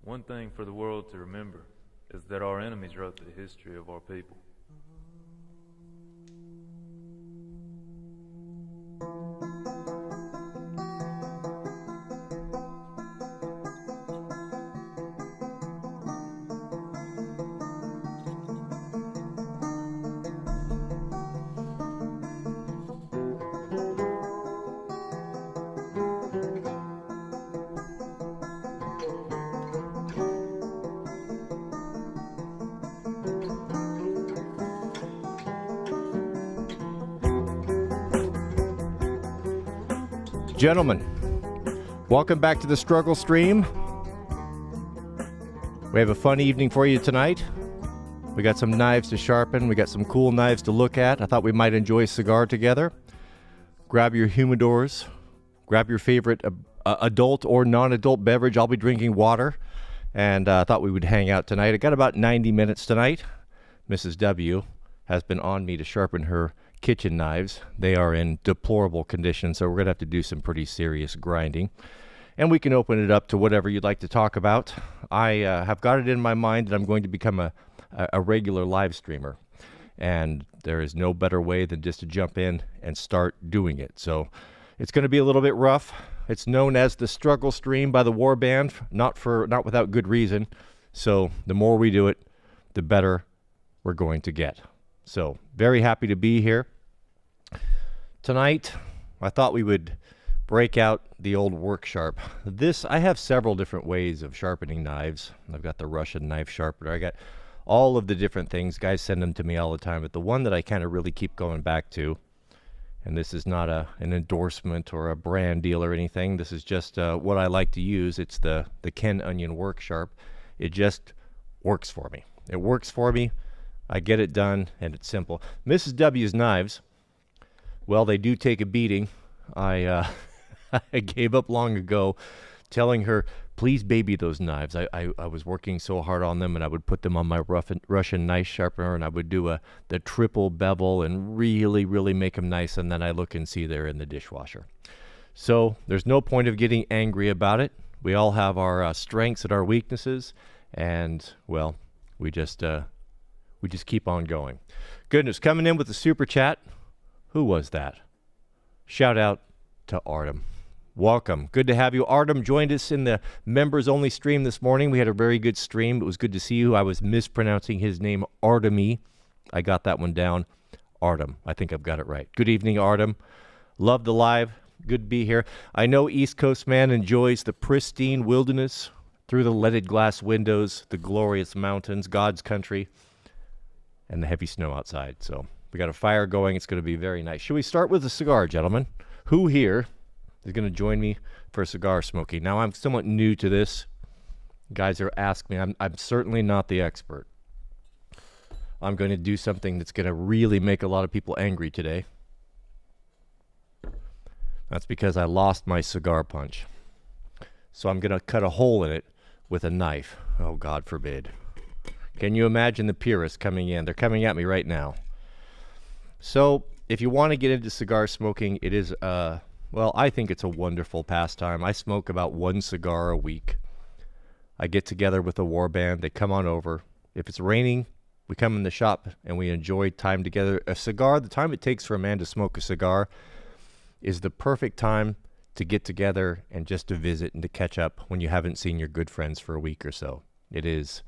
One thing for the world to remember is that our enemies wrote the history of our people. Gentlemen, welcome back to the Struggle Stream. We have a fun evening for you tonight. We got some knives to sharpen. We got some cool knives to look at. I thought we might enjoy a cigar together. Grab your humidors. Grab your favorite adult or non-adult beverage. I'll be drinking water. And I thought we would hang out tonight. I got about 90 minutes tonight. Mrs. W has been on me to sharpen her kitchen knives. They are in deplorable condition, so we're going to have to do some pretty serious grinding. And we can open it up to whatever you'd like to talk about. I have got it in my mind that I'm going to become a regular live streamer. And there is no better way than just to jump in and start doing it. So it's going to be a little bit rough. It's known as the Struggle Stream by the War Band, not without good reason. So the more we do it, the better we're going to get. So, very happy to be here. Tonight, I thought we would break out the old work sharp. I have several different ways of sharpening knives. I've got the Russian knife sharpener. I got all of the different things. Guys send them to me all the time. But the one that I kind of really keep going back to, and this is not an endorsement or a brand deal or anything. This is just what I like to use. It's the Ken Onion work sharp. It just works for me. It works for me. I get it done, and it's simple. Mrs. W's knives, well, they do take a beating. I gave up long ago telling her, please baby those knives. I was working so hard on them, and I would put them on my Russian knife sharpener, and I would do the triple bevel and really, really make them nice, and then I look and see they're in the dishwasher. So there's no point of getting angry about it. We all have our strengths and our weaknesses, and, well, we just keep on going. Goodness, coming in with the super chat. Who was that? Shout out to Artem. Welcome. Good to have you. Artem joined us in the members-only stream this morning. We had a very good stream. It was good to see you. I was mispronouncing his name, Artemy. I got that one down. Artem. I think I've got it right. Good evening, Artem. Love the live. Good to be here. I know East Coast man enjoys the pristine wilderness through the leaded glass windows, the glorious mountains, God's country, and the heavy snow outside. So we got a fire going. It's going to be very nice. Should we start with a cigar, gentlemen? Who here is going to join me for cigar smoking? Now, I'm somewhat new to this. Guys are asking me. I'm certainly not the expert. I'm going to do something that's going to really make a lot of people angry today. That's because I lost my cigar punch. So I'm going to cut a hole in it with a knife. Oh, God forbid. Can you imagine the purists coming in? They're coming at me right now. So, if you want to get into cigar smoking, it is, well, I think it's a wonderful pastime. I smoke about one cigar a week. I get together with a war band. They come on over. If it's raining, we come in the shop and we enjoy time together. A cigar, the time it takes for a man to smoke a cigar is the perfect time to get together and just to visit and to catch up when you haven't seen your good friends for a week or so. It is.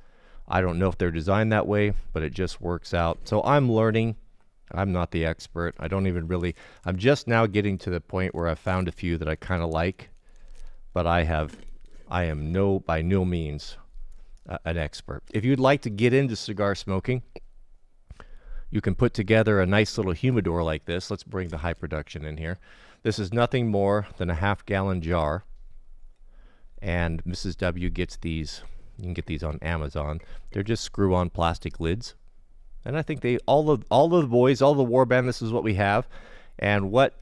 I don't know if they're designed that way, but it just works out. So I'm learning. I'm not the expert. I'm just now getting to the point where I've found a few that I kind of like, but I am by no means an expert. If you'd like to get into cigar smoking, you can put together a nice little humidor like this. Let's bring the high production in here. This is nothing more than a half-gallon jar, and Mrs. W gets these. You can get these on Amazon. They're just screw-on plastic lids. And I think all of the boys, all the war band, this is what we have. And what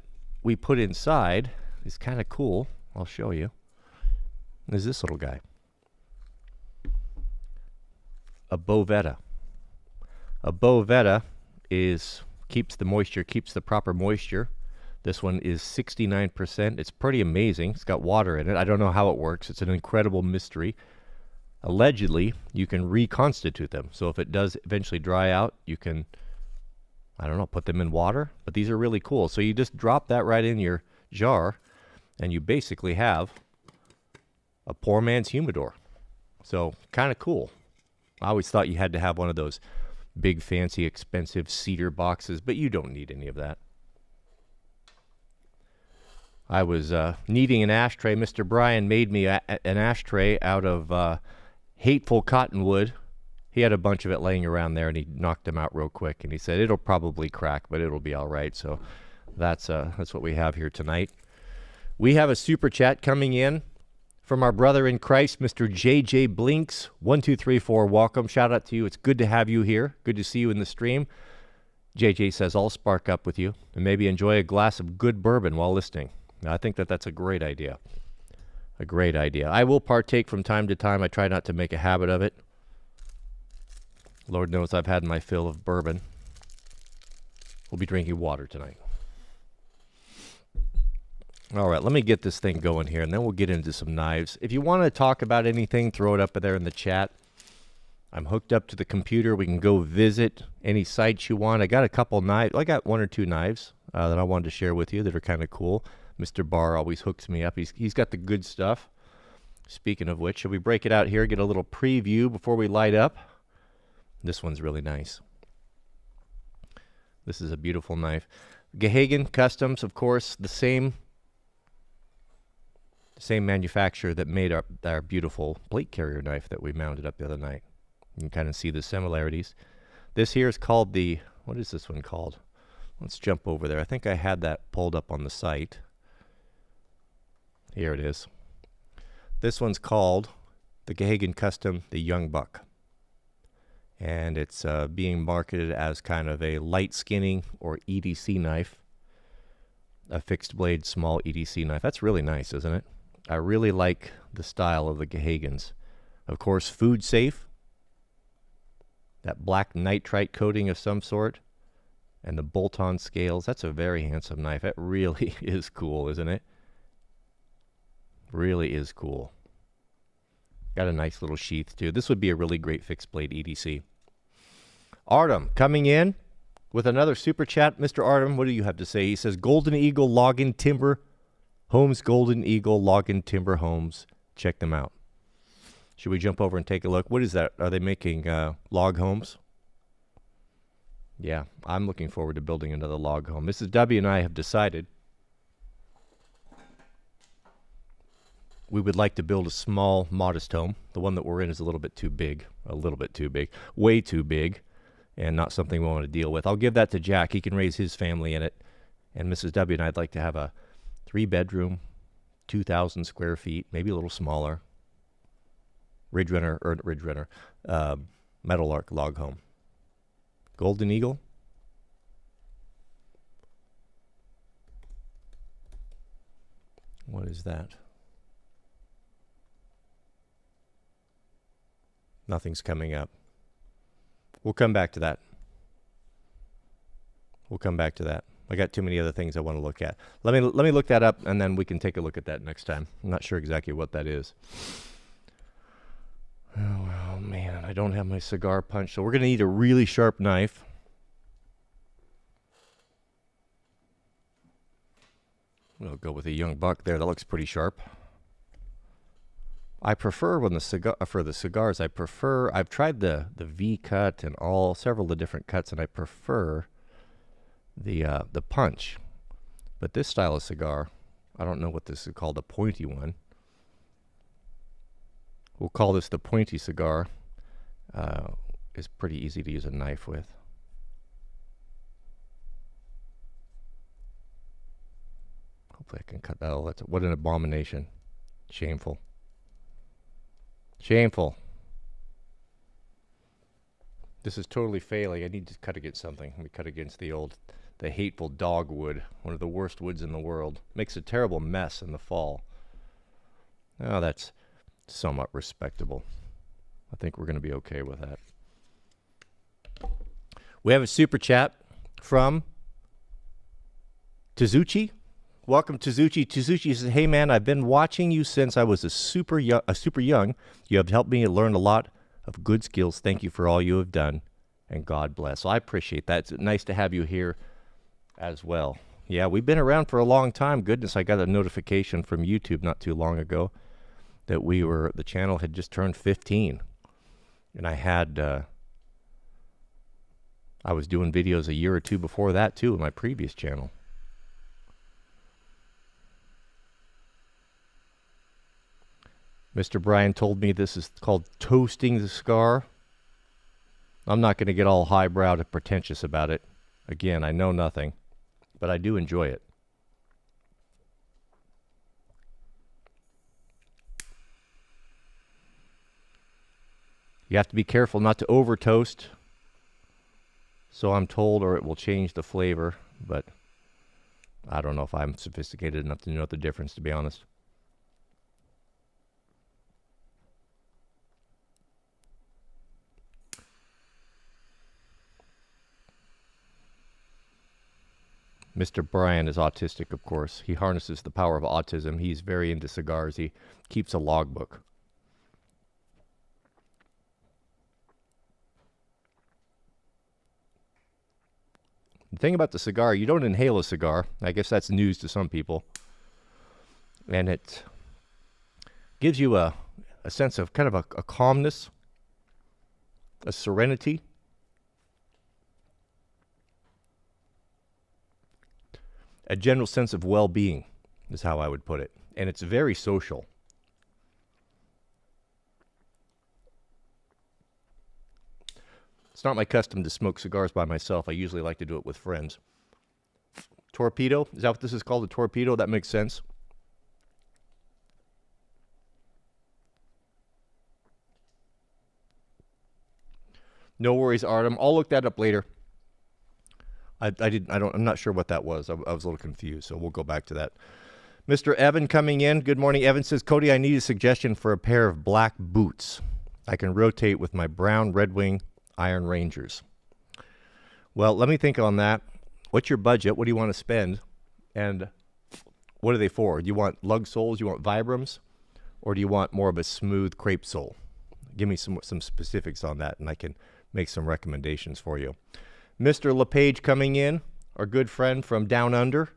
we put inside is kind of cool. I'll show you. Is this little guy. A Bovetta. A Bovetta keeps the proper moisture. This one is 69%. It's pretty amazing. It's got water in it. I don't know how it works. It's an incredible mystery. allegedly, you can reconstitute them. So if it does eventually dry out, you can, I don't know, put them in water. But these are really cool. So you just drop that right in your jar, and you basically have a poor man's humidor. So kind of cool. I always thought you had to have one of those big, fancy, expensive cedar boxes, but you don't need any of that. I was needing an ashtray. Mr. Brian made me an ashtray out of hateful cottonwood. He had a bunch of it laying around there, and he knocked them out real quick. And he said, it'll probably crack, but it'll be all right. So that's what we have here tonight. We have a super chat coming in from our brother in Christ, Mr. JJ Blinks. 1234, welcome. Shout out to you. It's good to have you here. Good to see you in the stream. JJ says, I'll spark up with you and maybe enjoy a glass of good bourbon while listening. Now, I think that's a great idea. A great idea. I will partake from time to time. I try not to make a habit of it. Lord knows I've had my fill of bourbon. We'll be drinking water tonight. All right, let me get this thing going here, and then we'll get into some knives. If you want to talk about anything, throw it up there in the chat. I'm hooked up to the computer. We can go visit any sites you want. I got a couple knives. I got one or two knives that I wanted to share with you that are kind of cool. Mr. Barr always hooks me up. He's got the good stuff. Speaking of which, should we break it out here, get a little preview before we light up? This one's really nice. This is a beautiful knife. Gehagen Customs, of course, the same manufacturer that made our beautiful plate carrier knife that we mounted up the other night. You can kind of see the similarities. This here is called the, what is this one called? Let's jump over there. I think I had that pulled up on the site. Here it is. This one's called the Gehagen Custom, the Young Buck. And it's being marketed as kind of a light skinning or EDC knife. A fixed blade, small EDC knife. That's really nice, isn't it? I really like the style of the Gehagens. Of course, food safe. That black nitrite coating of some sort. And the bolt-on scales. That's a very handsome knife. It really is cool, isn't it? Really is cool. Got a nice little sheath, too. This would be a really great fixed blade EDC. Artem coming in with another super chat. Mr. Artem, what do you have to say? He says, Golden Eagle Login Timber Homes, Golden Eagle Login Timber Homes. Check them out. Should we jump over and take a look? What is that? Are they making log homes? Yeah, I'm looking forward to building another log home. Mrs. W and I have decided we would like to build a small, modest home. The one that we're in is a little bit too big. A little bit too big. Way too big. And not something we want to deal with. I'll give that to Jack. He can raise his family in it. And Mrs. W and I'd like to have a 3-bedroom, 2,000 square feet, maybe a little smaller, Meadowlark log home. Golden Eagle. What is that? Nothing's coming up. We'll come back to that. I got too many other things I want to look at. Let me look that up, and then we can take a look at that next time. I'm not sure exactly what that is. Oh, man, I don't have my cigar punch, so we're going to need a really sharp knife. We'll go with a Young Buck there. That looks pretty sharp. I prefer when for the cigars, I've tried the V cut and several of the different cuts, and I prefer the punch. But this style of cigar, I don't know what this is called, the pointy one. We'll call this the pointy cigar. It's pretty easy to use a knife with. Hopefully I can cut that. Oh, what an abomination. Shameful. Shameful. This is totally failing. I need to cut against something. Let me cut against the hateful dogwood, one of the worst woods in the world. Makes a terrible mess in the fall. Oh, that's somewhat respectable. I think we're going to be okay with that. We have a super chat from Tizuchi. Welcome, Tizuchi. Tizuchi says, "Hey man, I've been watching you since I was a super young. You have helped me learn a lot of good skills. Thank you for all you have done, and God bless." Well, I appreciate that. It's nice to have you here as well. Yeah, we've been around for a long time. Goodness, I got a notification from YouTube not too long ago that the channel had just turned 15, and I was doing videos a year or two before that too in my previous channel. Mr. Brian told me this is called toasting the cigar. I'm not going to get all highbrow and pretentious about it. Again, I know nothing, but I do enjoy it. You have to be careful not to over toast, so I'm told, or it will change the flavor, but I don't know if I'm sophisticated enough to know the difference, to be honest. Mr. Brian is autistic, of course. He harnesses the power of autism. He's very into cigars. He keeps a logbook. The thing about the cigar, you don't inhale a cigar. I guess that's news to some people. And it gives you a sense of kind of a calmness, a serenity. A general sense of well-being is how I would put it. And it's very social. It's not my custom to smoke cigars by myself. I usually like to do it with friends. Torpedo, is that what this is called, a torpedo? That makes sense. No worries, Artem. I'll look that up later. I'm not sure what that was. I was a little confused, so we'll go back to that. Mr. Evan coming in. Good morning. Evan says, "Cody, I need a suggestion for a pair of black boots I can rotate with my brown Red Wing Iron Rangers." Well, let me think on that. What's your budget? What do you want to spend? And what are they for? Do you want lug soles? Do you want Vibrams? Or do you want more of a smooth crepe sole? Give me some specifics on that, and I can make some recommendations for you. Mr. LePage coming in, our good friend from Down Under,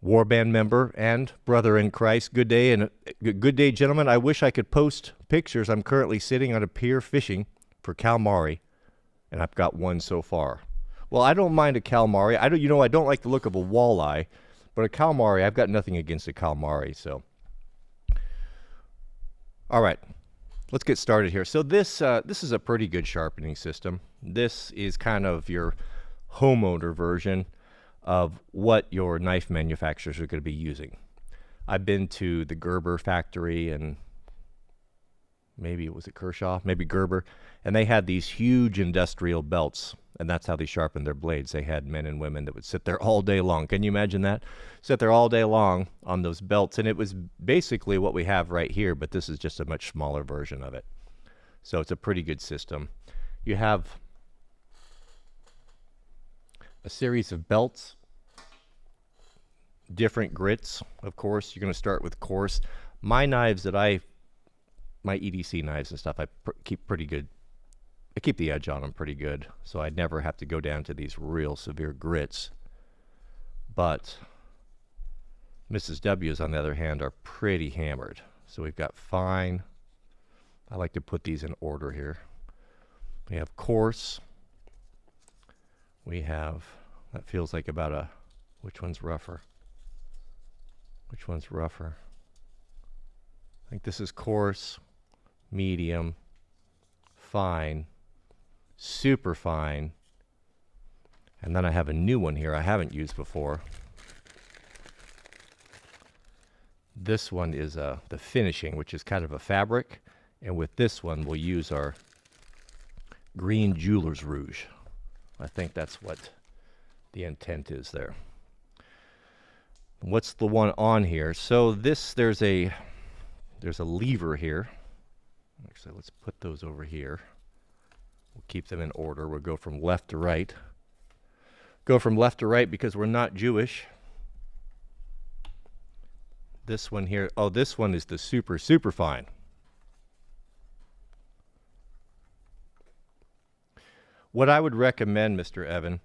Warband member and brother in Christ. Good day, and good day, gentlemen. I wish I could post pictures. I'm currently sitting on a pier fishing for calamari, and I've got one so far. Well, I don't mind a calamari. I don't like the look of a walleye, but a calamari, I've got nothing against a calamari. So, all right. Let's get started here. So this is a pretty good sharpening system. This is kind of your homeowner version of what your knife manufacturers are going to be using. I've been to the Gerber factory, and maybe it was at Kershaw, maybe Gerber, and they had these huge industrial belts, and that's how they sharpened their blades. They had men and women that would sit there all day long. Can you imagine that? Sit there all day long on those belts, and it was basically what we have right here, but this is just a much smaller version of it. So it's a pretty good system. You have a series of belts, different grits, of course. You're going to start with coarse. My knives that my EDC knives and stuff, I keep pretty good. I keep the edge on them pretty good, so I never have to go down to these real severe grits. But Mrs. W's, on the other hand, are pretty hammered. So we've got fine. I like to put these in order here. We have coarse. We have, that feels like about a, which one's rougher? Which one's rougher? I think this is coarse, medium, fine, super fine, and then I have a new one here I haven't used before. This one is the finishing, which is kind of a fabric, and with this one we'll use our green jeweler's rouge. I think that's what the intent is there. What's the one on here? So there's a lever here. Actually, let's put those over here. We'll keep them in order. We'll go from left to right. Go from left to right because we're not Jewish. This one here, oh, this one is the super, super fine. What I would recommend, Mr. Evan,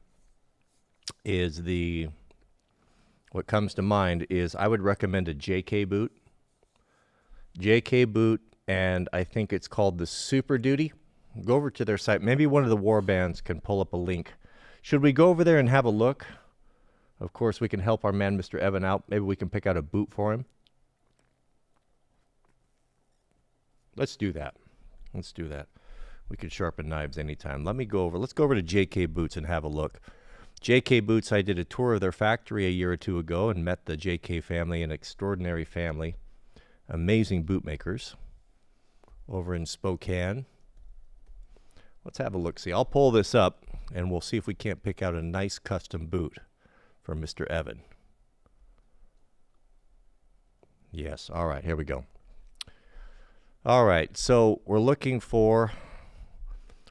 is what comes to mind is I would recommend a JK boot. JK boot, and I think it's called the Super Duty. Go over to their site. Maybe one of the war bands can pull up a link. Should we go over there and have a look? Of course, we can help our man, Mr. Evan, out. Maybe we can pick out a boot for him. Let's do that. Let's do that. We could sharpen knives anytime. Let's go over to JK Boots and have a look. JK Boots, I did a tour of their factory a year or two ago and met the JK family, an extraordinary family. Amazing boot makers over in Spokane. Let's have a look. See, I'll pull this up and we'll see if we can't pick out a nice custom boot for Mr. Evan. Yes. All right. Here we go. All right. So we're looking for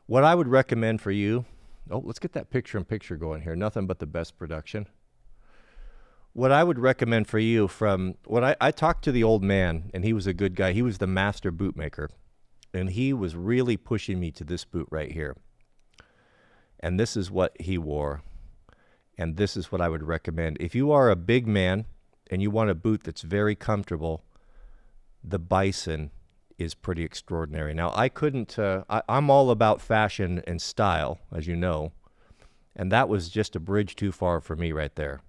what I would recommend for you. Oh, let's get that picture-in-picture going here. Nothing but the best production. What I would recommend for you I talked to the old man, and he was a good guy. He was the master bootmaker, and he was really pushing me to this boot right here. And this is what he wore, and this is what I would recommend. If you are a big man and you want a boot that's very comfortable, the Bison is pretty extraordinary. Now, I'm all about fashion and style, as you know, and that was just a bridge too far for me right there.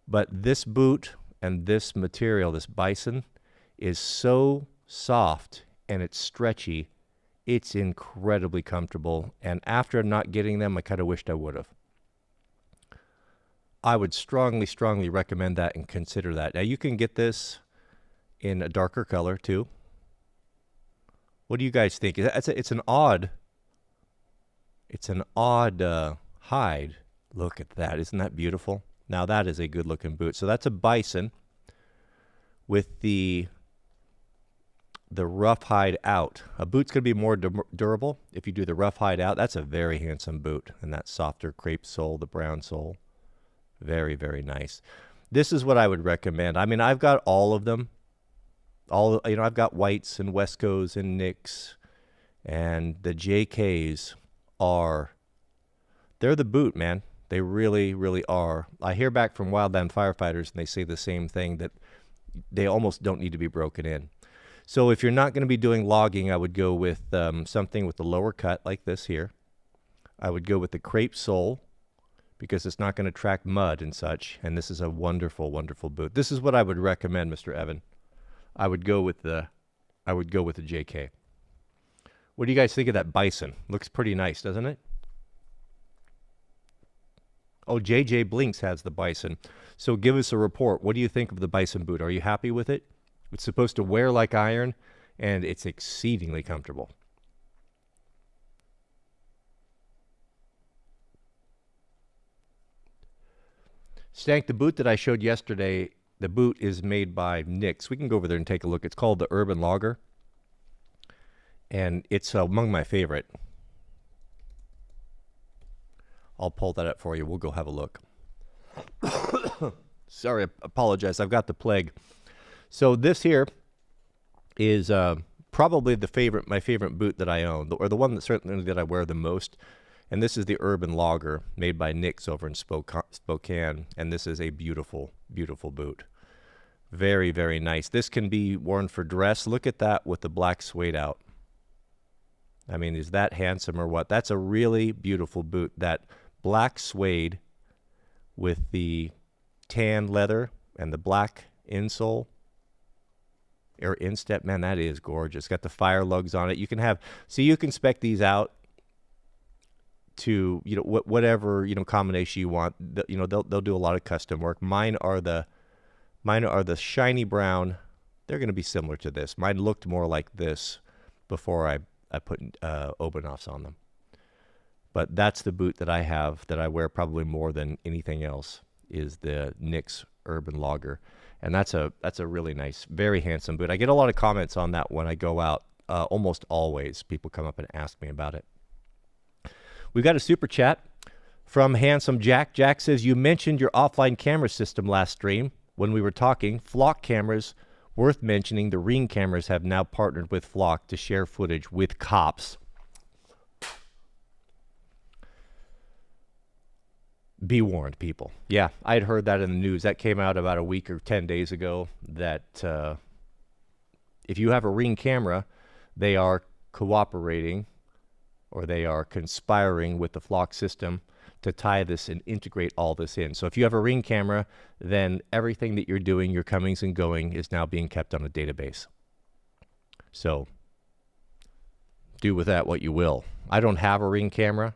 But this boot and this material, this Bison, is so soft and it's stretchy. It's incredibly comfortable. And after not getting them, I kind of wished I would have. I would strongly, strongly recommend that and consider that. Now, you can get this in a darker color, too. What do you guys think? It's an odd hide. Look at that. Isn't that beautiful? Now that is a good looking boot. So that's a Bison with the rough hide out. A boot's going to be more durable if you do the rough hide out. That's a very handsome boot. And that softer crepe sole, the brown sole. Very, very nice. This is what I would recommend. I mean, I've got all of them. I've got Whites and Wescos and Nicks, and the JKs they're the boot, man. They really, really are. I hear back from wildland firefighters, and they say the same thing, that they almost don't need to be broken in. So if you're not going to be doing logging, I would go with something with the lower cut like this here. I would go with the crepe sole because it's not going to track mud and such, and this is a wonderful, wonderful boot. This is what I would recommend, Mr. Evan. I would go with the JK. What do you guys think of that Bison? Looks pretty nice, doesn't it? Oh, JJ Blinks has the Bison. So give us a report. What do you think of the Bison boot? Are you happy with it? It's supposed to wear like iron, and it's exceedingly comfortable. Stank, the boot that I showed yesterday, the boot is made by Nicks. We can go over there and take a look. It's called the Urban Logger, and it's among my favorite. I'll pull that up for you. We'll go have a look. Sorry, I apologize. I've got the plague. So this here is probably my favorite boot that I own, or the one that certainly that I wear the most. And this is the Urban Logger, made by Nicks over in Spokane. And this is a beautiful, beautiful boot. Very, very nice. This can be worn for dress. Look at that with the black suede out. I mean, is that handsome or what? That's a really beautiful boot. That black suede with the tan leather and the black insole or instep, man, that is gorgeous. Got the fire lugs on it. You can spec these out to, whatever, combination you want. They'll do a lot of custom work. Mine are the shiny brown. They're going to be similar to this. Mine looked more like this before I put Obanoffs on them. But that's the boot that I have that I wear probably more than anything else, is the Nicks Urban Logger. And that's a really nice, very handsome boot. I get a lot of comments on that when I go out. Almost always people come up and ask me about it. We've got a super chat from Handsome Jack. Jack says, you mentioned your offline camera system last stream. when we were talking, Flock cameras, worth mentioning, the Ring cameras have now partnered with Flock to share footage with cops. Be warned, people. Yeah, I had heard that in the news. That came out about a week or 10 days ago, that if you have a Ring camera, they are cooperating, or they are conspiring with the Flock system to tie this and integrate all this in. So if you have a Ring camera, then everything that you're doing, your comings and going, is now being kept on a database. So do with that what you will. I don't have a Ring camera,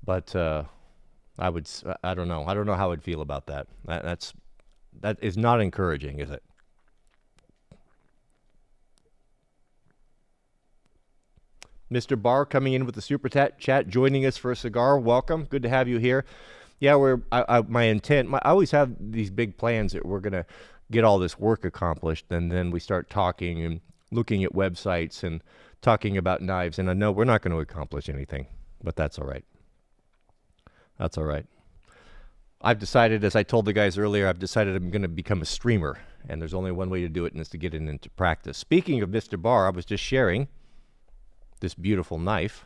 but I don't know. I don't know how I'd feel about that. That is not encouraging, is it? Mr. Barr coming in with the super chat, joining us for a cigar. Welcome. Good to have you here. Yeah, I always have these big plans that we're going to get all this work accomplished, and then we start talking and looking at websites and talking about knives, and I know we're not going to accomplish anything, but that's all right. That's all right. I've decided, as I told the guys earlier, I'm going to become a streamer, and there's only one way to do it, and it's to get it into practice. Speaking of Mr. Barr, I was just sharing this beautiful knife.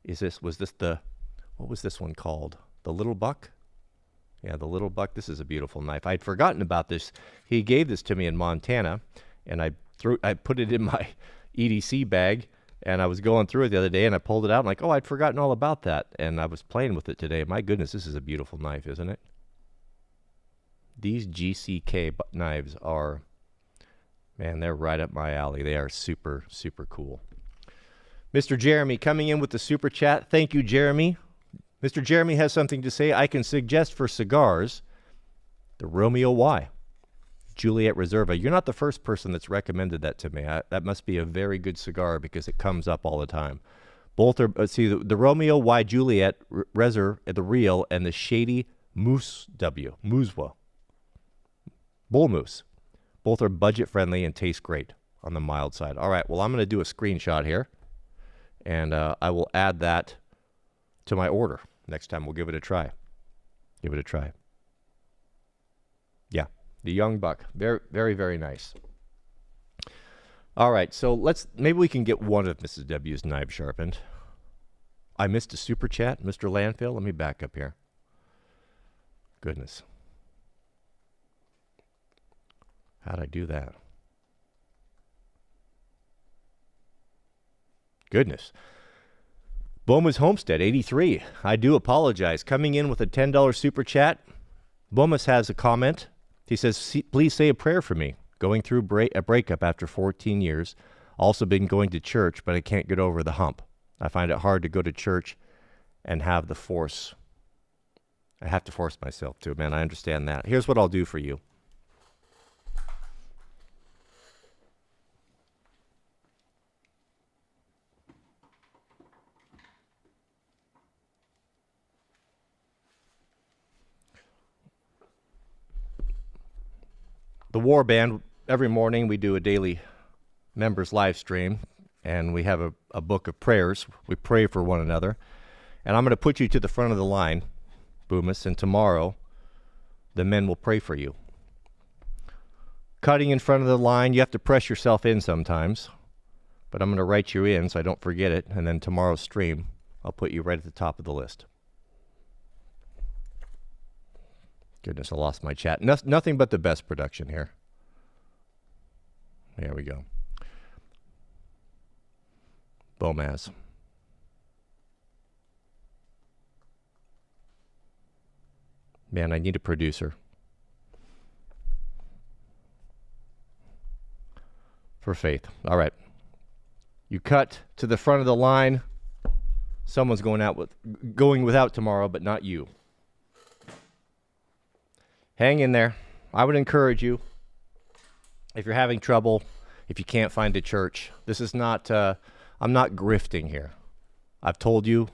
What was this one called? The Little Buck? Yeah, the Little Buck. This is a beautiful knife. I'd forgotten about this. He gave this to me in Montana, and I put it in my EDC bag, and I was going through it the other day, and I pulled it out, and like, oh, I'd forgotten all about that, and I was playing with it today. My goodness, this is a beautiful knife, isn't it? These GCK knives are, man, they're right up my alley. They are super, super cool. Mr. Jeremy coming in with the super chat. Thank you, Jeremy. Mr. Jeremy has something to say. I can suggest for cigars the Romeo Y, Juliet Reserva. You're not the first person that's recommended that to me. That must be a very good cigar because it comes up all the time. Both are, the Romeo Y Juliet Reserve, the real, and the Shady Moose W, Mooswa, Bull Moose. Both are budget friendly and taste great on the mild side. All right, well, I'm going to do a screenshot here, and I will add that to my order. Next time we'll give it a try. Give it a try. Yeah, the Young Buck. Very, very, very nice. All right, so maybe we can get one of Mrs. W's knives sharpened. I missed a super chat, Mr. Landfill. Let me back up here. Goodness. How'd I do that? Goodness. Boma's Homestead, 83. I do apologize. Coming in with a $10 super chat. Bomas has a comment. He says, please say a prayer for me. Going through a breakup after 14 years. Also been going to church, but I can't get over the hump. I find it hard to go to church and have the force. I have to force myself to, man. I understand that. Here's what I'll do for you. The War Band, every morning we do a daily members live stream, and we have a book of prayers. We pray for one another. And I'm going to put you to the front of the line, Boomis, and tomorrow the men will pray for you. Cutting in front of the line, you have to press yourself in sometimes, but I'm going to write you in so I don't forget it, and then tomorrow's stream, I'll put you right at the top of the list. Goodness, I lost my chat. Nothing but the best production here. There we go. Bomaz. Man, I need a producer. For Faith. All right. You cut to the front of the line. Someone's going without tomorrow, but not you. Hang in there. I would encourage you, if you're having trouble, if you can't find a church, this is not, I'm not grifting here. I've told you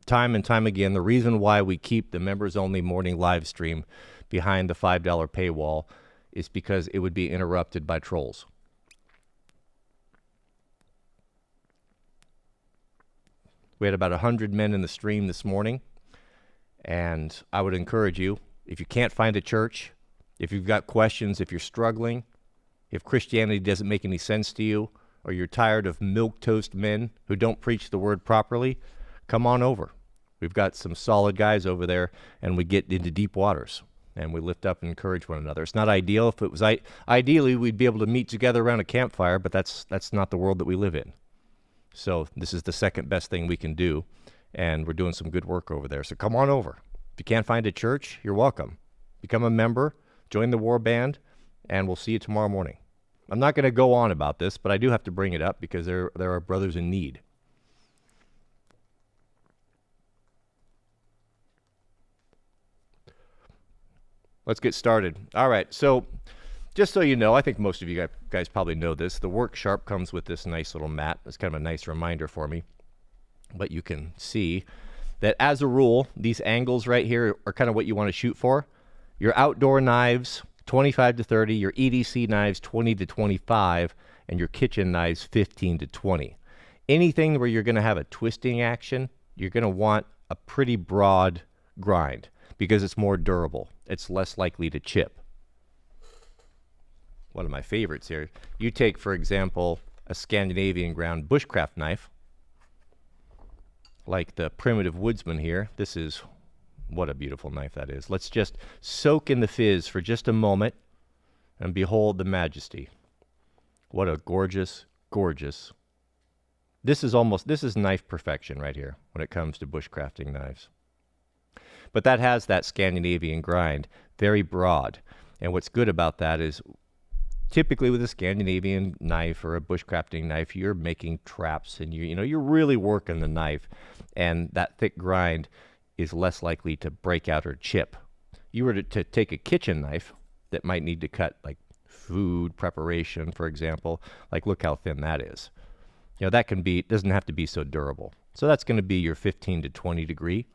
time and time again, the reason why we keep the members-only morning live stream behind the $5 paywall is because it would be interrupted by trolls. We had about 100 men in the stream this morning, and I would encourage you, if you can't find a church, If you've got questions, if you're struggling, if Christianity doesn't make any sense to you, or you're tired of milquetoast men who don't preach the word properly, come on over. We've got some solid guys over there, and we get into deep waters, and we lift up and encourage one another. It's not ideal. If it was ideally, we'd be able to meet together around a campfire, but that's not the world that we live in. So this is the second best thing we can do, and we're doing some good work over there. So come on over. If you can't find a church, you're welcome. Become a member, join the war band, and we'll see you tomorrow morning. I'm not going to go on about this, but I do have to bring it up because there are brothers in need. Let's get started. All right, so just so you know, I think most of you guys probably know this, the Work Sharp comes with this nice little mat. It's kind of a nice reminder for me. But you can see that as a rule, these angles right here are kind of what you want to shoot for. Your outdoor knives, 25 to 30, your EDC knives, 20 to 25, and your kitchen knives, 15 to 20. Anything where you're going to have a twisting action, you're going to want a pretty broad grind because it's more durable. It's less likely to chip. One of my favorites here, you take, for example, a Scandinavian ground bushcraft knife, like the Primitive Woodsman here. This is, what a beautiful knife that is. Let's just soak in the fizz for just a moment and behold the majesty. What a gorgeous, gorgeous. This is knife perfection right here when it comes to bushcrafting knives. But that has that Scandinavian grind, very broad. And what's good about that is typically with a Scandinavian knife or a bushcrafting knife, you're making traps and you're really working the knife, and that thick grind is less likely to break out or chip. You were to take a kitchen knife that might need to cut like food preparation, for example, like look how thin that is. That doesn't have to be so durable. So that's going to be your 15 to 20 degree,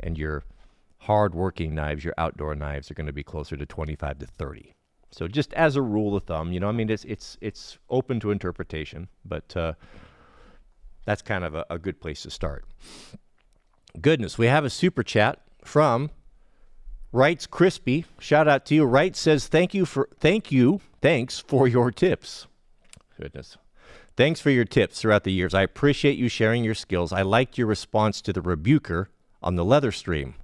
and your hard working knives, your outdoor knives, are going to be closer to 25 to 30. So just as a rule of thumb, it's open to interpretation, but that's kind of a good place to start. Goodness, we have a super chat from Wright's Crispy. Shout out to you. Wright says, thanks for your tips. Goodness. Thanks for your tips throughout the years. I appreciate you sharing your skills. I liked your response to the rebuker on the leather stream.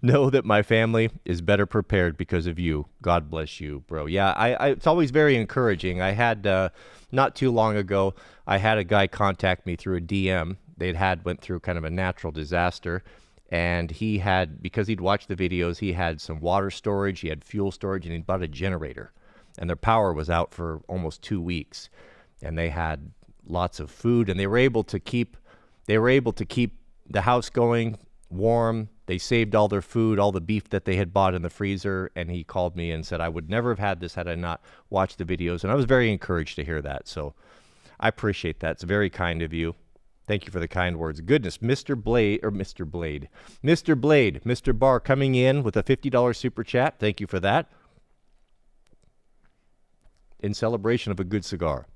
Know that my family is better prepared because of you. God bless you, bro. Yeah, it's always very encouraging. I had, not too long ago, I had a guy contact me through a DM. Went through kind of a natural disaster, and because he'd watched the videos, he had some water storage, he had fuel storage, and he bought a generator. And their power was out for almost 2 weeks. And they had lots of food, and they were able to keep the house going warm. They saved all their food, all the beef that they had bought in the freezer, and he called me and said, I would never have had this had I not watched the videos. And I was very encouraged to hear that. So I appreciate that. It's very kind of you. Thank you for the kind words. Goodness, Mr. Blade, Mr. Barr coming in with a $50 super chat. Thank you for that. In celebration of a good cigar.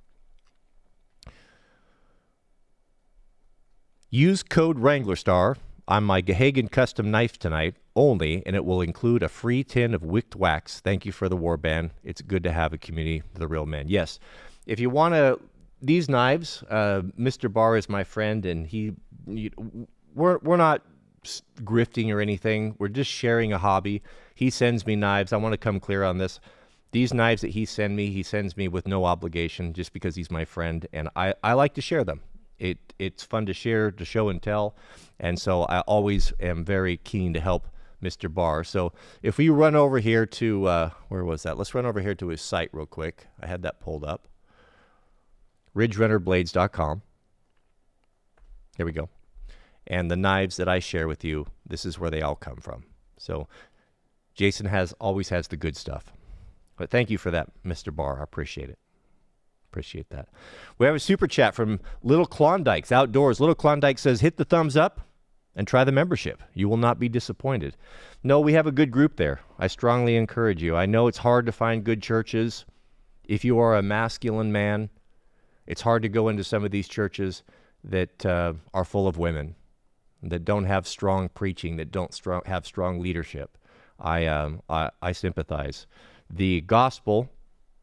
Use code Wranglerstar on my Gahagan custom knife tonight only, and it will include a free tin of wicked wax. Thank you for the warband. It's good to have a community of the real men. Yes, if you want to, these knives, Mr. Barr is my friend, and we're not grifting or anything. We're just sharing a hobby. He sends me knives. I want to come clear on this. These knives that he sends me with no obligation, just because he's my friend, and I like to share them. It's fun to share, to show and tell, and so I always am very keen to help Mr. Barr. So if we run over here to, where was that? Let's run over here to his site real quick. I had that pulled up. RidgeRunnerBlades.com. Here we go. And the knives that I share with you, this is where they all come from. So Jason always has the good stuff. But thank you for that, Mr. Barr. I appreciate it. Appreciate that. We have a super chat from Little Klondike's Outdoors. Little Klondike says, hit the thumbs up and try the membership. You will not be disappointed. No, we have a good group there. I strongly encourage you. I know it's hard to find good churches. If you are a masculine man, it's hard to go into some of these churches that are full of women, that don't have strong preaching, that don't have strong leadership. I sympathize. The gospel,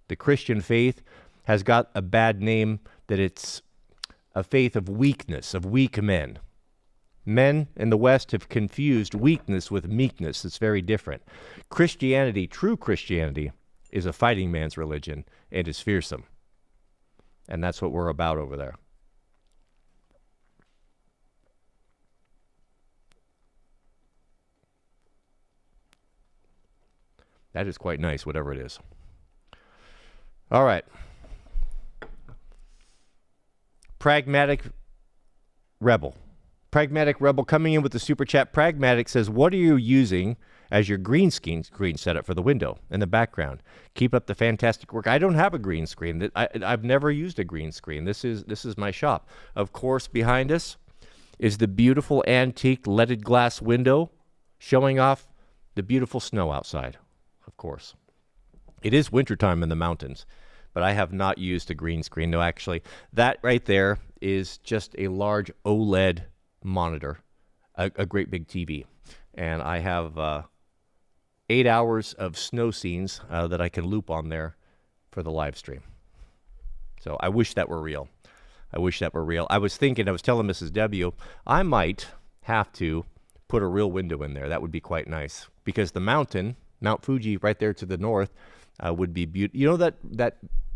the Christian faith, has got a bad name that it's a faith of weakness, of weak men. Men in the West have confused weakness with meekness. It's very different. Christianity, true Christianity, is a fighting man's religion and is fearsome. And that's what we're about over there. That is quite nice, whatever it is. All right. Pragmatic Rebel. Pragmatic Rebel coming in with the super chat. Pragmatic says, what are you using as your green screen setup for the window in the background? Keep up the fantastic work. I don't have a green screen. I've never used a green screen. This is my shop. Of course, behind us is the beautiful antique leaded glass window showing off the beautiful snow outside, of course. It is wintertime in the mountains, but I have not used a green screen. No, actually, that right there is just a large OLED monitor, a great big TV. And I have 8 hours of snow scenes that I can loop on there for the live stream. So I wish that were real. I wish that were real. I was telling Mrs. W, I might have to put a real window in there. That would be quite nice. Because the mountain, Mount Fuji, right there to the north, would be beautiful. You know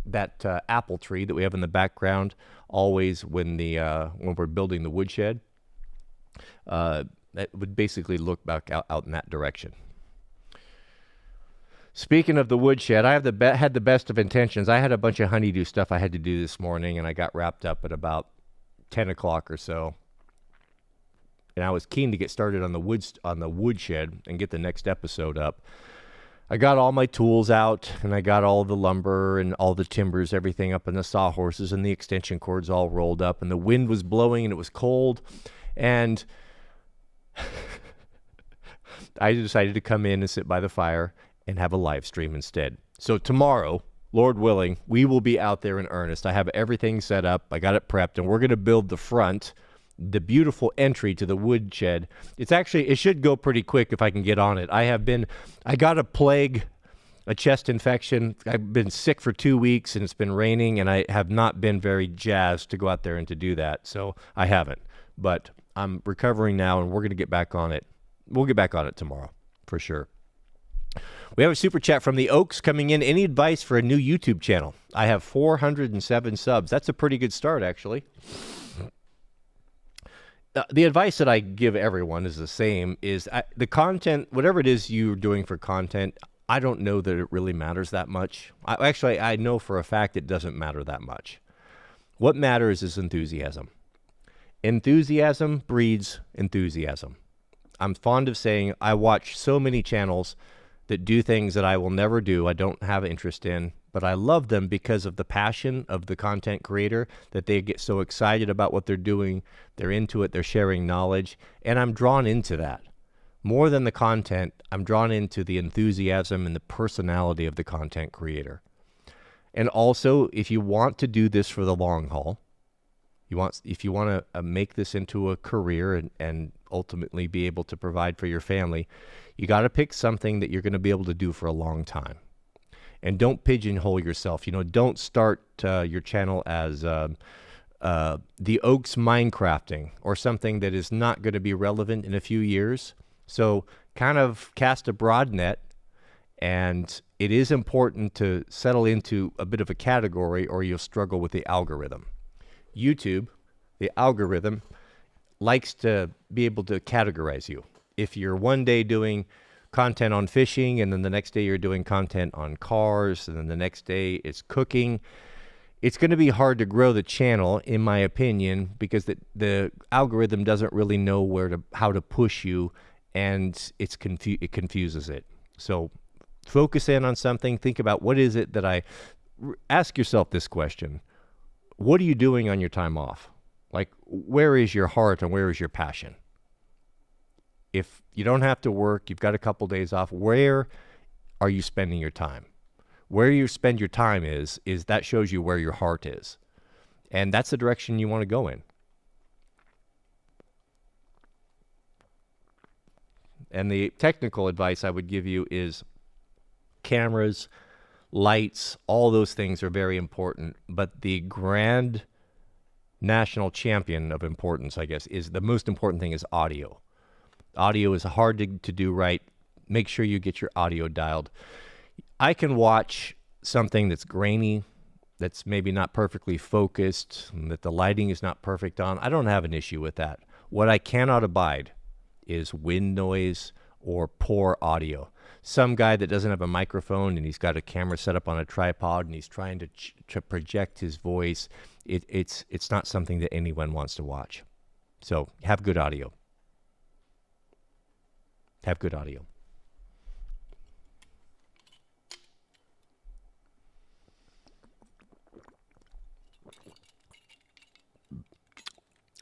that apple tree that we have in the background, always when we're building the woodshed? That would basically look back out in that direction. Speaking of the woodshed, I had the best of intentions. I had a bunch of honeydew stuff I had to do this morning, and I got wrapped up at about 10 o'clock or so. And I was keen to get started on the woodshed and get the next episode up. I got all my tools out, and I got all the lumber and all the timbers, everything up, and the sawhorses and the extension cords all rolled up, and the wind was blowing, and it was cold, and I decided to come in and sit by the fire and have a live stream instead. So tomorrow, Lord willing, we will be out there in earnest. I have everything set up. I got it prepped, and we're going to build the front, the beautiful entry to the woodshed. It should go pretty quick if I can get on it. I got a chest infection. I've been sick for 2 weeks, and it's been raining, and I have not been very jazzed to go out there and to do that. So I haven't. But I'm recovering now, and we're going to get back on it. We'll get back on it tomorrow, for sure. We have a super chat from the Oaks coming in. Any advice for a new YouTube channel? I have 407 subs. That's a pretty good start, actually. The advice that I give everyone is the same, is the content, whatever it is you're doing for content, I don't know that it really matters that much. I know for a fact it doesn't matter that much. What matters is enthusiasm. Enthusiasm breeds enthusiasm. I'm fond of saying I watch so many channels that do things that I will never do, I don't have interest in, but I love them because of the passion of the content creator, that they get so excited about what they're doing, they're into it, they're sharing knowledge, and I'm drawn into that. More than the content, I'm drawn into the enthusiasm and the personality of the content creator. And also, if you want to do this for the long haul, if you want to make this into a career and ultimately be able to provide for your family, you got to pick something that you're going to be able to do for a long time. And don't pigeonhole yourself. Don't start your channel as the Oaks Minecrafting or something that is not going to be relevant in a few years. So kind of cast a broad net, and it is important to settle into a bit of a category or you'll struggle with the algorithm. YouTube, the algorithm, likes to be able to categorize you. If you're one day doing content on fishing, and then the next day you're doing content on cars, and then the next day it's cooking, it's going to be hard to grow the channel, in my opinion, because the algorithm doesn't really know how to push you, and it confuses it. So focus in on something. Think about, what is it that ask yourself this question. What are you doing on your time off? Like, where is your heart and where is your passion? If you don't have to work, you've got a couple days off, where are you spending your time? Where you spend your time is that shows you where your heart is. And that's the direction you want to go in. And the technical advice I would give you is cameras, lights, all those things are very important. But the grand national champion of importance, I guess, is the most important thing is audio. Audio is hard to do right. Make sure you get your audio dialed. I can watch something that's grainy, that's maybe not perfectly focused, that the lighting is not perfect on. I don't have an issue with that. What I cannot abide is wind noise or poor audio. Some guy that doesn't have a microphone and he's got a camera set up on a tripod and he's trying to project his voice. It's not something that anyone wants to watch. So have good audio. Have good audio.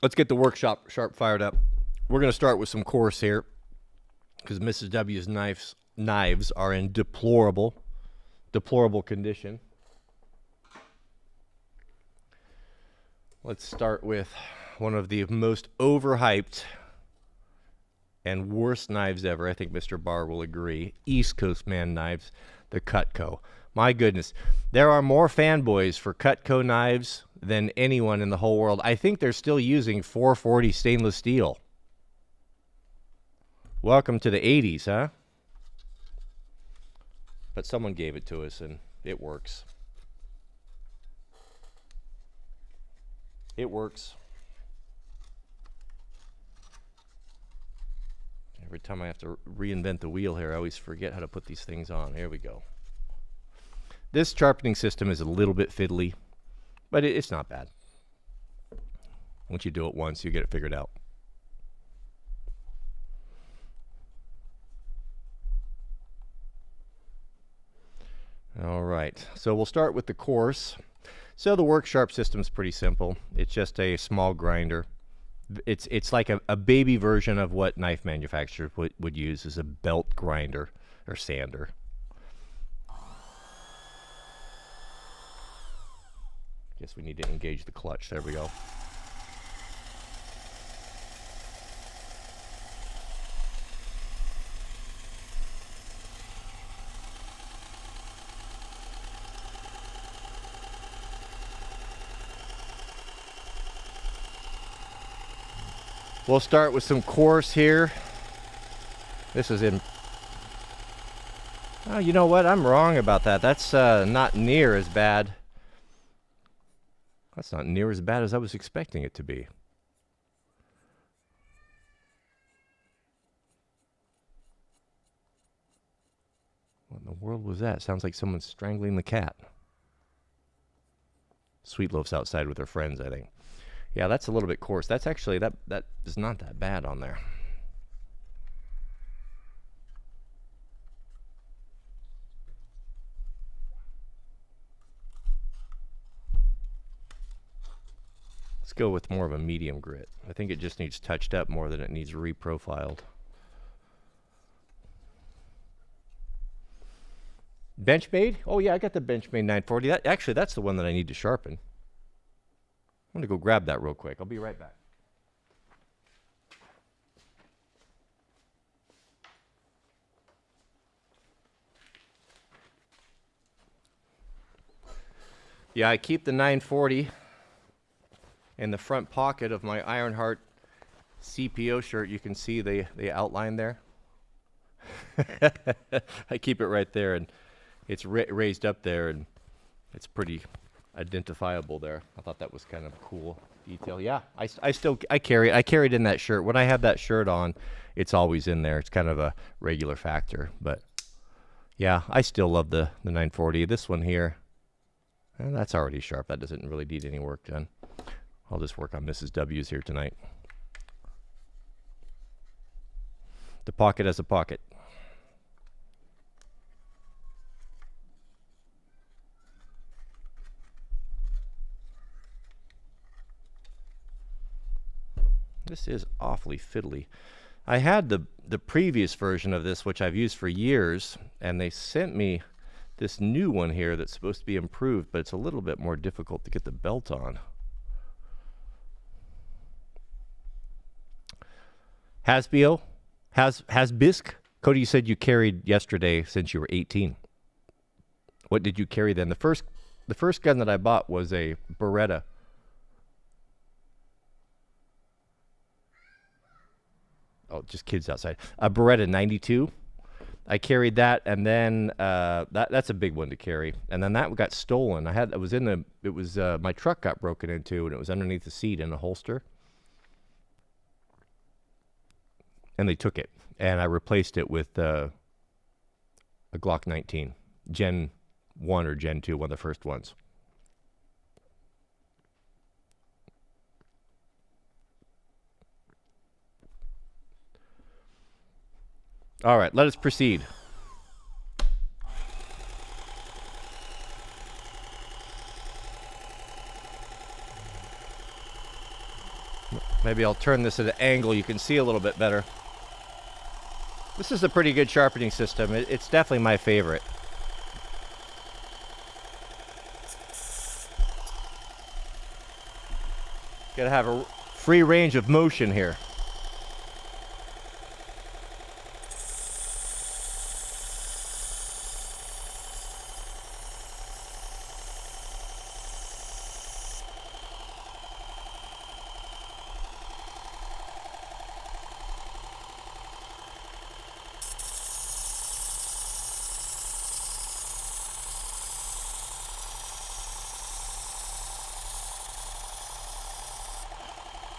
Let's get the workshop sharp fired up. We're going to start with some coarse here because Mrs. W's knives are in deplorable condition. Let's start with one of the most overhyped and worst knives ever. I think Mr. Barr will agree. East Coast man knives, the Cutco. My goodness, there are more fanboys for Cutco knives than anyone in the whole world. I think they're still using 440 stainless steel. Welcome to the 80s, huh? But someone gave it to us and it works. It works. Every time I have to reinvent the wheel here, I always forget how to put these things on. Here we go. This sharpening system is a little bit fiddly, but it's not bad. Once you do it once, you get it figured out. All right, so we'll start with the coarse. So the work sharp system is pretty simple. It's just a small grinder. It's like a baby version of what knife manufacturers would use as a belt grinder or sander. Guess we need to engage the clutch. There we go. We'll start with some coarse here. This is in... Oh, you know what? I'm wrong about that. That's not near as bad. That's not near as bad as I was expecting it to be. What in the world was that? Sounds like someone's strangling the cat. Sweet Loaf's outside with her friends, I think. Yeah, that's a little bit coarse. That's actually, that is not that bad on there. Let's go with more of a medium grit. I think it just needs touched up more than it needs reprofiled. Benchmade? Oh yeah, I got the Benchmade 940. Actually, that's the one that I need to sharpen. I'm going to go grab that real quick. I'll be right back. Yeah, I keep the 940 in the front pocket of my Ironheart CPO shirt. You can see the outline there. I keep it right there, and it's raised up there, and it's pretty identifiable there. I thought that was kind of a cool detail. Yeah, I carry it. I carry it in that shirt. When I have that shirt on, it's always in there. It's kind of a regular factor. But yeah, I still love the 940. This one here, that's already sharp. That doesn't really need any work done. I'll just work on Mrs. W's here tonight. The pocket has a pocket. This is awfully fiddly. I had the previous version of this, which I've used for years, and they sent me this new one here that's supposed to be improved, but it's a little bit more difficult to get the belt on. Hasbio, Has bisque? Cody, you said you carried yesterday since you were 18. What did you carry then? The first gun that I bought was a Beretta. Oh, just kids outside. A Beretta 92. I carried that, and then that's a big one to carry. And then that got stolen. My truck got broken into, and it was underneath the seat in a holster. And they took it, and I replaced it with a Glock 19, Gen 1 or Gen 2, one of the first ones. All right, let us proceed. Maybe I'll turn this at an angle you can see a little bit better. This is a pretty good sharpening system. It's definitely my favorite. Gotta have a free range of motion here.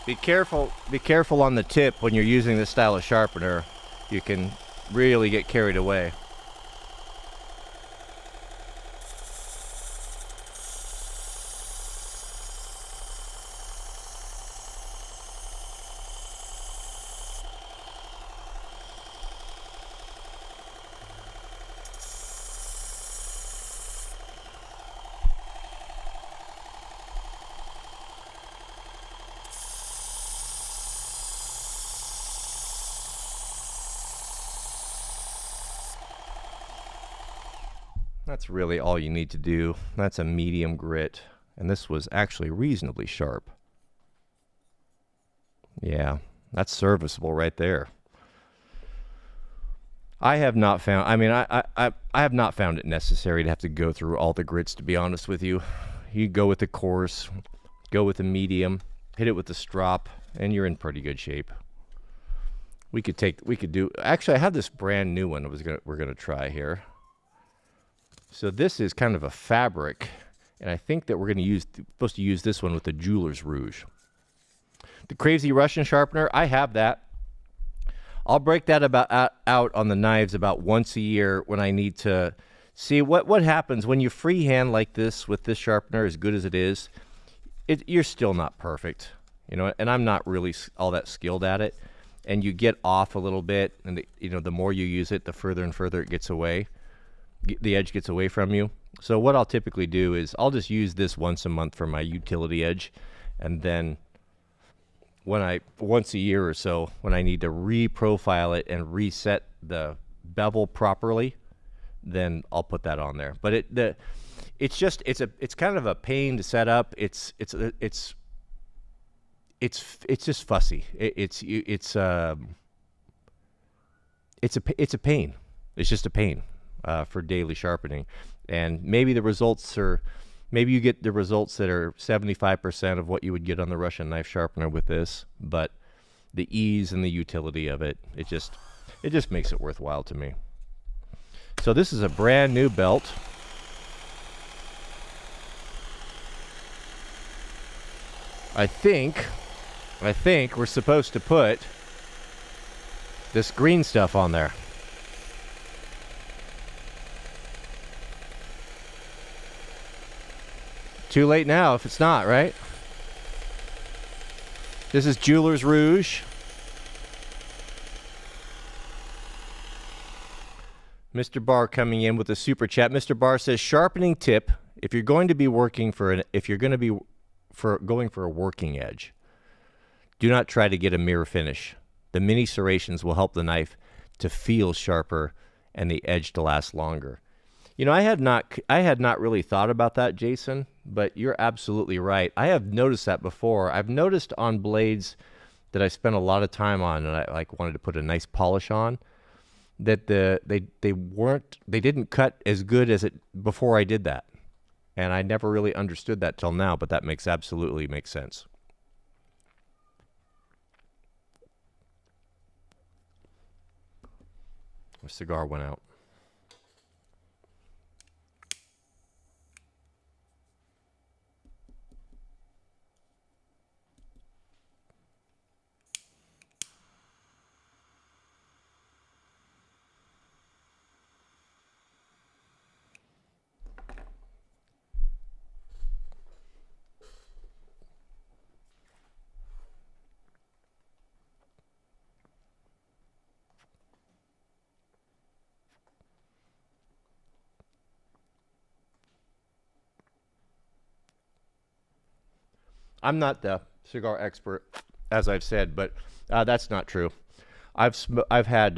Be careful on the tip when you're using this style of sharpener. You can really get carried away. That's really all you need to do. That's a medium grit, and this was actually reasonably sharp. Yeah, that's serviceable right there. I have not found, I have not found it necessary to have to go through all the grits, to be honest with you. You go with the coarse, go with the medium, hit it with the strop, and you're in pretty good shape. Actually, I have this brand new one we're gonna try here. So this is kind of a fabric, and I think that we're supposed to use this one with the Jeweler's Rouge. The Crazy Russian sharpener, I have that. I'll break that out on the knives about once a year when I need to see what happens when you freehand like this with this sharpener, as good as it is. You're still not perfect, and I'm not really all that skilled at it. And you get off a little bit, and the more you use it, the further and further it gets away. The edge gets away from you. So what I'll typically do is I'll just use this once a month for my utility edge, and then once a year or so, when I need to reprofile it and reset the bevel properly, then I'll put that on there. But it's kind of a pain to set up. It's just fussy. It's a pain. It's just a pain. For daily sharpening, and maybe you get the results that are 75% of what you would get on the Russian knife sharpener with this, but the ease and the utility of it just makes it worthwhile to me. So this is a brand new belt. I think we're supposed to put this green stuff on there. Too late now if it's not, right? This is Jeweler's Rouge. Mr. Barr coming in with a super chat. Mr. Barr says, sharpening tip, if you're going to be going for a working edge, do not try to get a mirror finish. The mini serrations will help the knife to feel sharper and the edge to last longer. I had not really thought about that, Jason, but you're absolutely right. I have noticed that before. I've noticed on blades that I spent a lot of time on, and I like wanted to put a nice polish on, that they didn't cut as good as it before I did that. And I never really understood that till now, but that absolutely makes sense. My cigar went out. I'm not the cigar expert, as I've said, but that's not true. I've had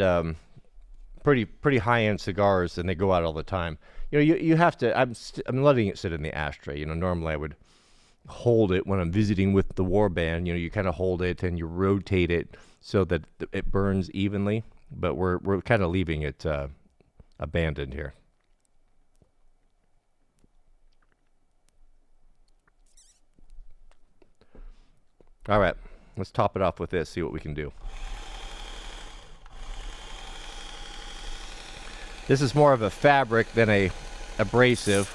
pretty high-end cigars, and they go out all the time. You know, you have to. I'm letting it sit in the ashtray. You know, normally I would hold it when I'm visiting with the warband. You know, you kind of hold it and you rotate it so that it burns evenly. But we're kind of leaving it abandoned here. All right, let's top it off with this, see what we can do. This is more of a fabric than a abrasive.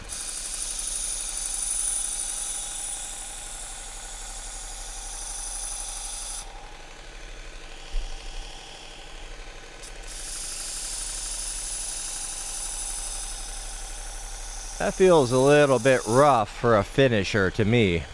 That feels a little bit rough for a finisher to me.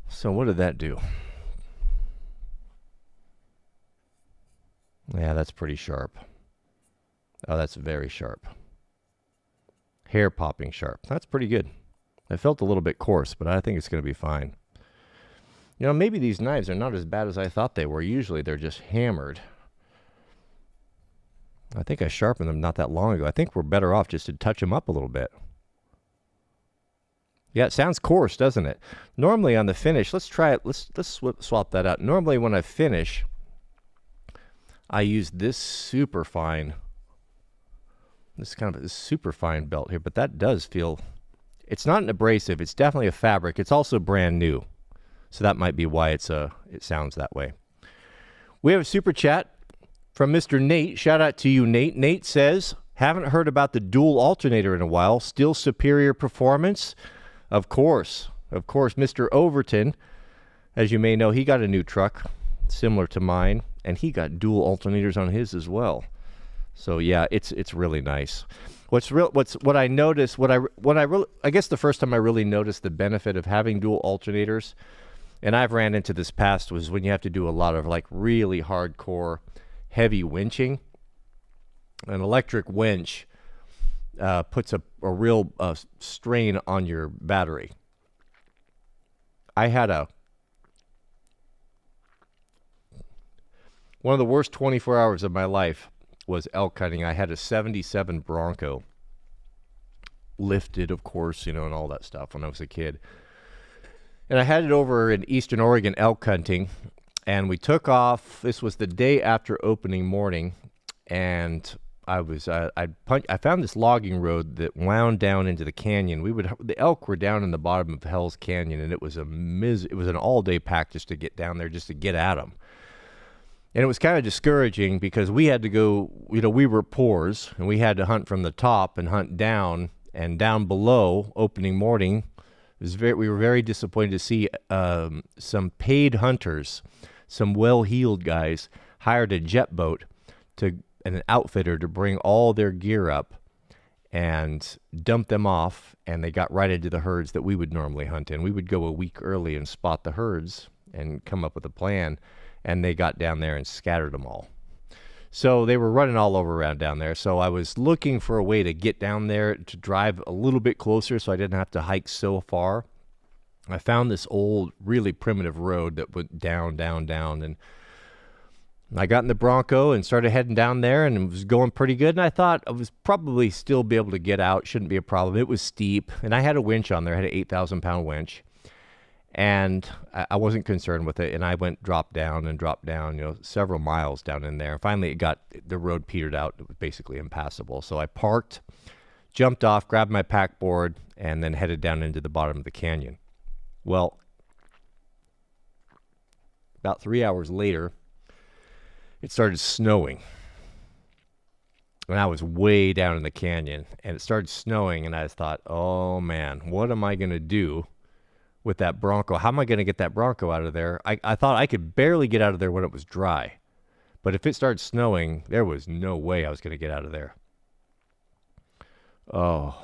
So what did that do? Yeah, that's pretty sharp. Oh, that's very sharp. Hair popping sharp. That's pretty good. It felt a little bit coarse, but I think it's going to be fine. You know, maybe these knives are not as bad as I thought they were. Usually they're just hammered. I think I sharpened them not that long ago. I think we're better off just to touch them up a little bit. Yeah, it sounds coarse, doesn't it? Normally on the finish, let's try it. Let's swap that out. Normally when I finish, I use this super fine, this super fine belt here, but that does feel, it's not an abrasive. It's definitely a fabric. It's also brand new. So that might be why it sounds that way. We have a super chat from Mr. Nate. Shout out to you, Nate. Nate says, haven't heard about the dual alternator in a while. Still superior performance? Of course, Mr. Overton, as you may know, he got a new truck similar to mine, and he got dual alternators on his as well. So yeah, it's really nice. What I noticed, I guess the first time I really noticed the benefit of having dual alternators, and I've ran into this past, was when you have to do a lot of like really hardcore, heavy winching. An electric winch puts a real strain on your battery. I had one of the worst 24 hours of my life was elk hunting. I had a 77 Bronco, lifted, of course, you know, and all that stuff when I was a kid. And I had it over in Eastern Oregon elk hunting, and we took off. This was the day after opening morning, and I found this logging road that wound down into the canyon. The elk were down in the bottom of Hell's Canyon, and it was an all-day pack just to get down there, just to get at them. And it was kind of discouraging because we had to go, you know, we were poors, and we had to hunt from the top and hunt down, and down below opening morning, we were very disappointed to see some paid hunters, some well-heeled guys, hired a jet boat and an outfitter to bring all their gear up and dumped them off, and they got right into the herds that we would normally hunt in. We would go a week early and spot the herds and come up with a plan, and they got down there and scattered them all. So they were running all over around down there. So I was looking for a way to get down there to drive a little bit closer so I didn't have to hike so far. I found this old, really primitive road that went down, and I got in the Bronco and started heading down there, and it was going pretty good. And I thought I was probably still be able to get out. Shouldn't be a problem. It was steep, and I had a winch on there. I had an 8,000-pound winch, and I wasn't concerned with it. And I dropped down, several miles down in there. Finally, the road petered out. It was basically impassable. So I parked, jumped off, grabbed my pack board, and then headed down into the bottom of the canyon. Well, about 3 hours later, it started snowing. And I was way down in the canyon, and it started snowing, and I thought, oh man, what am I going to do with that Bronco? How am I going to get that Bronco out of there? I thought I could barely get out of there when it was dry. But if it started snowing, there was no way I was going to get out of there. Oh.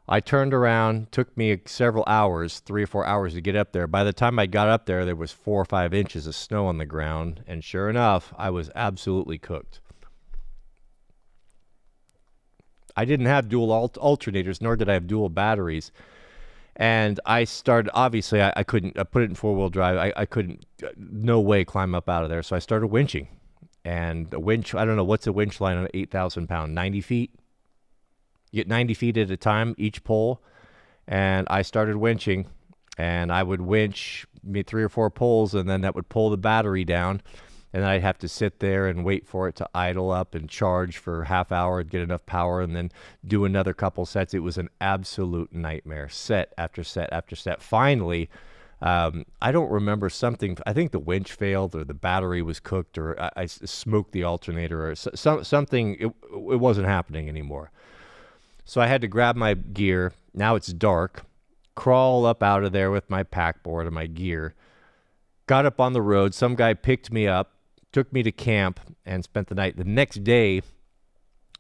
I turned around, took me several hours, 3 or 4 hours to get up there. By the time I got up there, there was 4 or 5 inches of snow on the ground, and sure enough, I was absolutely cooked. I didn't have dual alternators, nor did I have dual batteries. And I started, obviously, I couldn't, I put it in 4-wheel drive. I couldn't, no way climb up out of there. So I started winching. And the winch, I don't know, what's a winch line on an 8,000-pound, 90 feet? You get 90 feet at a time, each pole. And I started winching, and I would winch maybe 3 or 4 poles, and then that would pull the battery down. And then I'd have to sit there and wait for it to idle up and charge for half hour, get enough power, and then do another couple sets. It was an absolute nightmare, set after set after set. Finally, I don't remember something. I think the winch failed, or the battery was cooked, or I smoked the alternator, or something. It wasn't happening anymore. So I had to grab my gear. Now it's dark. Crawl up out of there with my pack board and my gear. Got up on the road. Some guy picked me up, took me to camp, and spent the night. The next day,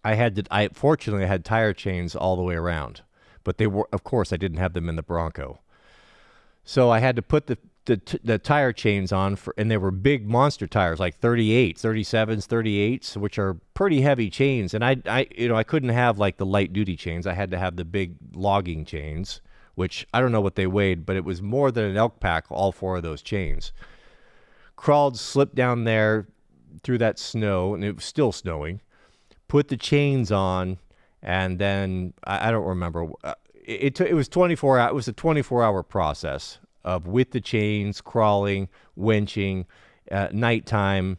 fortunately, I had tire chains all the way around. But they were, of course, I didn't have them in the Bronco. So I had to put the tire chains on, and they were big monster tires, like 38s, 37s, 38s, which are pretty heavy chains. And I couldn't have like the light duty chains. I had to have the big logging chains, which I don't know what they weighed, but it was more than an elk pack, all 4 of those chains. Crawled, slipped down there through that snow, and it was still snowing. Put the chains on, and then I don't remember. It was 24 hours. It was a 24-hour process of with the chains, crawling, winching, nighttime,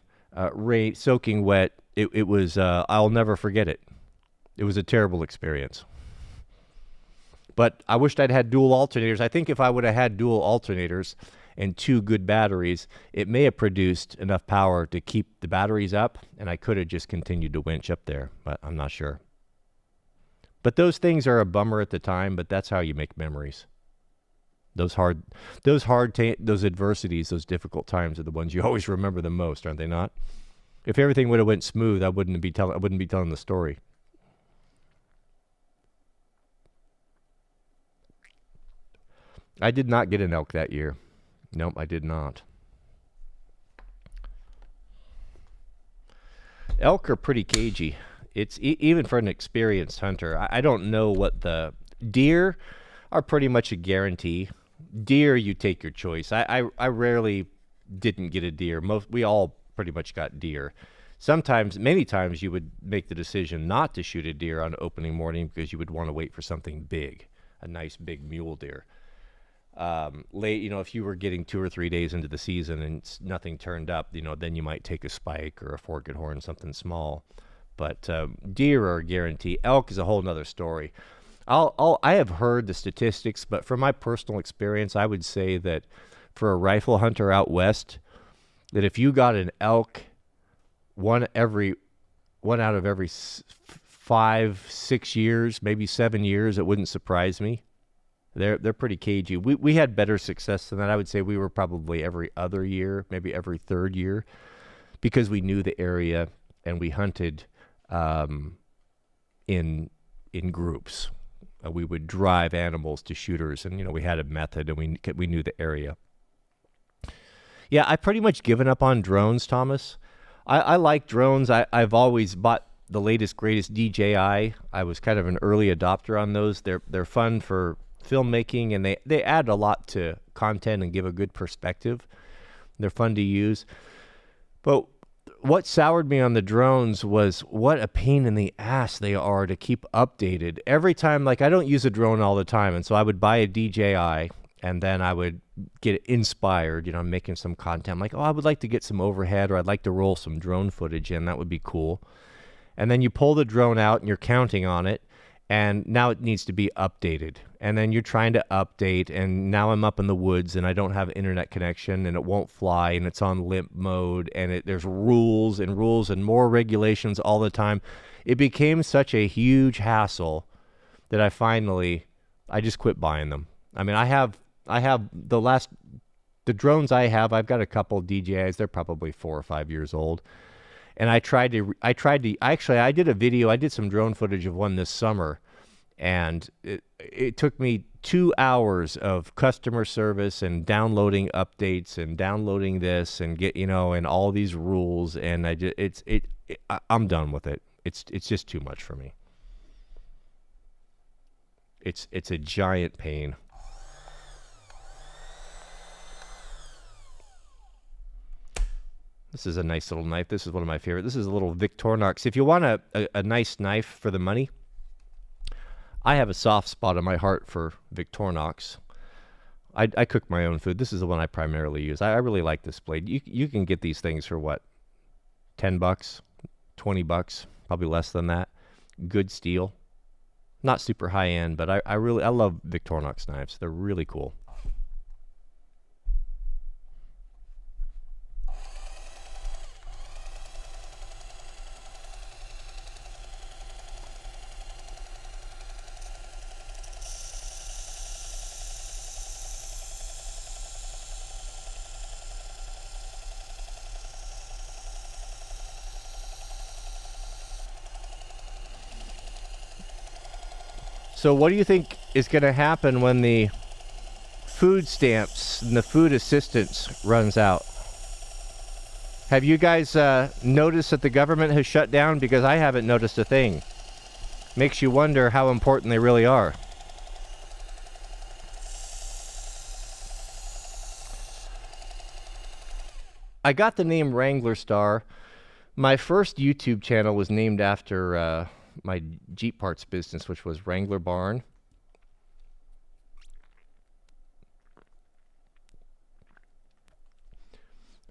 rain, soaking wet. It was. I'll never forget it. It was a terrible experience. But I wished I'd had dual alternators. I think if I would have had dual alternators and 2 good batteries, it may have produced enough power to keep the batteries up, and I could have just continued to winch up there, but I'm not sure. But those things are a bummer at the time, but that's how you make memories. Those adversities, those difficult times are the ones you always remember the most, aren't they not? If everything would have went smooth, I wouldn't be telling the story. I did not get an elk that year. Nope, I did not. Elk are pretty cagey. It's even for an experienced hunter. I don't know what the deer are pretty much a guarantee. Deer, you take your choice. I rarely didn't get a deer. We all pretty much got deer. Many times you would make the decision not to shoot a deer on opening morning because you would want to wait for something big, a nice big mule deer. Late, if you were getting 2 or 3 days into the season and nothing turned up, then you might take a spike or a forked horn, something small. But deer are a guarantee. Elk is a whole nother story. I have heard the statistics, but from my personal experience, I would say that for a rifle hunter out west, that if you got an elk, one out of every 5, 6 years, maybe 7 years, it wouldn't surprise me. They're pretty cagey. We had better success than that. I would say we were probably every other year, maybe every 3rd year, because we knew the area and we hunted in in groups. We would drive animals to shooters, and we had a method, and we knew the area. Yeah, I pretty much given up on drones, Thomas. I like drones. I've always bought the latest, greatest DJI. I was kind of an early adopter on those. They're fun for filmmaking, and they add a lot to content and give a good perspective. They're fun to use. But what soured me on the drones was what a pain in the ass they are to keep updated. Every time, like I don't use a drone all the time, and so I would buy a DJI, and then I would get inspired, I'm making some content. I'm like, I would like to get some overhead, or I'd like to roll some drone footage in. That would be cool. And then you pull the drone out and you're counting on it, and now it needs to be updated. And then you're trying to update, and now I'm up in the woods and I don't have internet connection, and it won't fly, and it's on limp mode, and there's rules and more regulations all the time. It became such a huge hassle that I just quit buying them. I mean, I have the drones I have, I've got a couple DJIs. They're probably 4 or 5 years old. And I did a video. I did some drone footage of one this summer, and it took me 2 hours of customer service and downloading updates and downloading this and and all these rules. And I'm done with it. It's just too much for me. It's a giant pain. This is a nice little knife. This is one of my favorite. This is a little Victorinox. If you want a nice knife for the money, I have a soft spot in my heart for Victorinox. I cook my own food. This is the one I primarily use. I really like this blade. You can get these things for what? $10, $20, probably less than that. Good steel. Not super high end, but I love Victorinox knives. They're really cool. So what do you think is going to happen when the food stamps and the food assistance runs out? Have you guys noticed that the government has shut down? Because I haven't noticed a thing. Makes you wonder how important they really are. I got the name Wranglerstar. My first YouTube channel was named after my Jeep parts business, which was Wrangler Barn.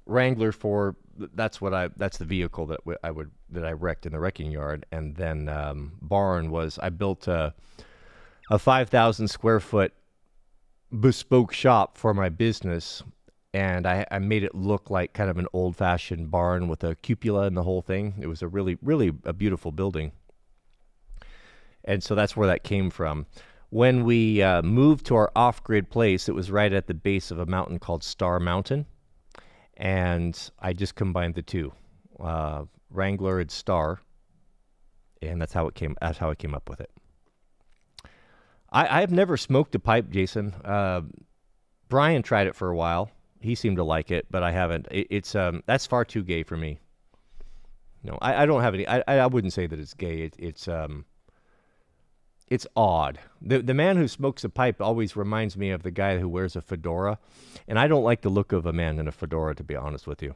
Wrangler that's the vehicle that I wrecked in the wrecking yard, and then Barn was, I built a 5,000 square foot bespoke shop for my business, and I made it look like kind of an old-fashioned barn with a cupola and the whole thing. It was a really a beautiful building. And so that's where that came from. When we moved to our off-grid place, it was right at the base of a mountain called Star Mountain. And I just combined the two, Wrangler and Star. And that's how I came up with it. I have never smoked a pipe, Jason. Brian tried it for a while. He seemed to like it, but I haven't. That's far too gay for me. No, I don't have any. I wouldn't say that it's gay. It's odd. The man who smokes a pipe always reminds me of the guy who wears a fedora, and I don't like the look of a man in a fedora, to be honest with you.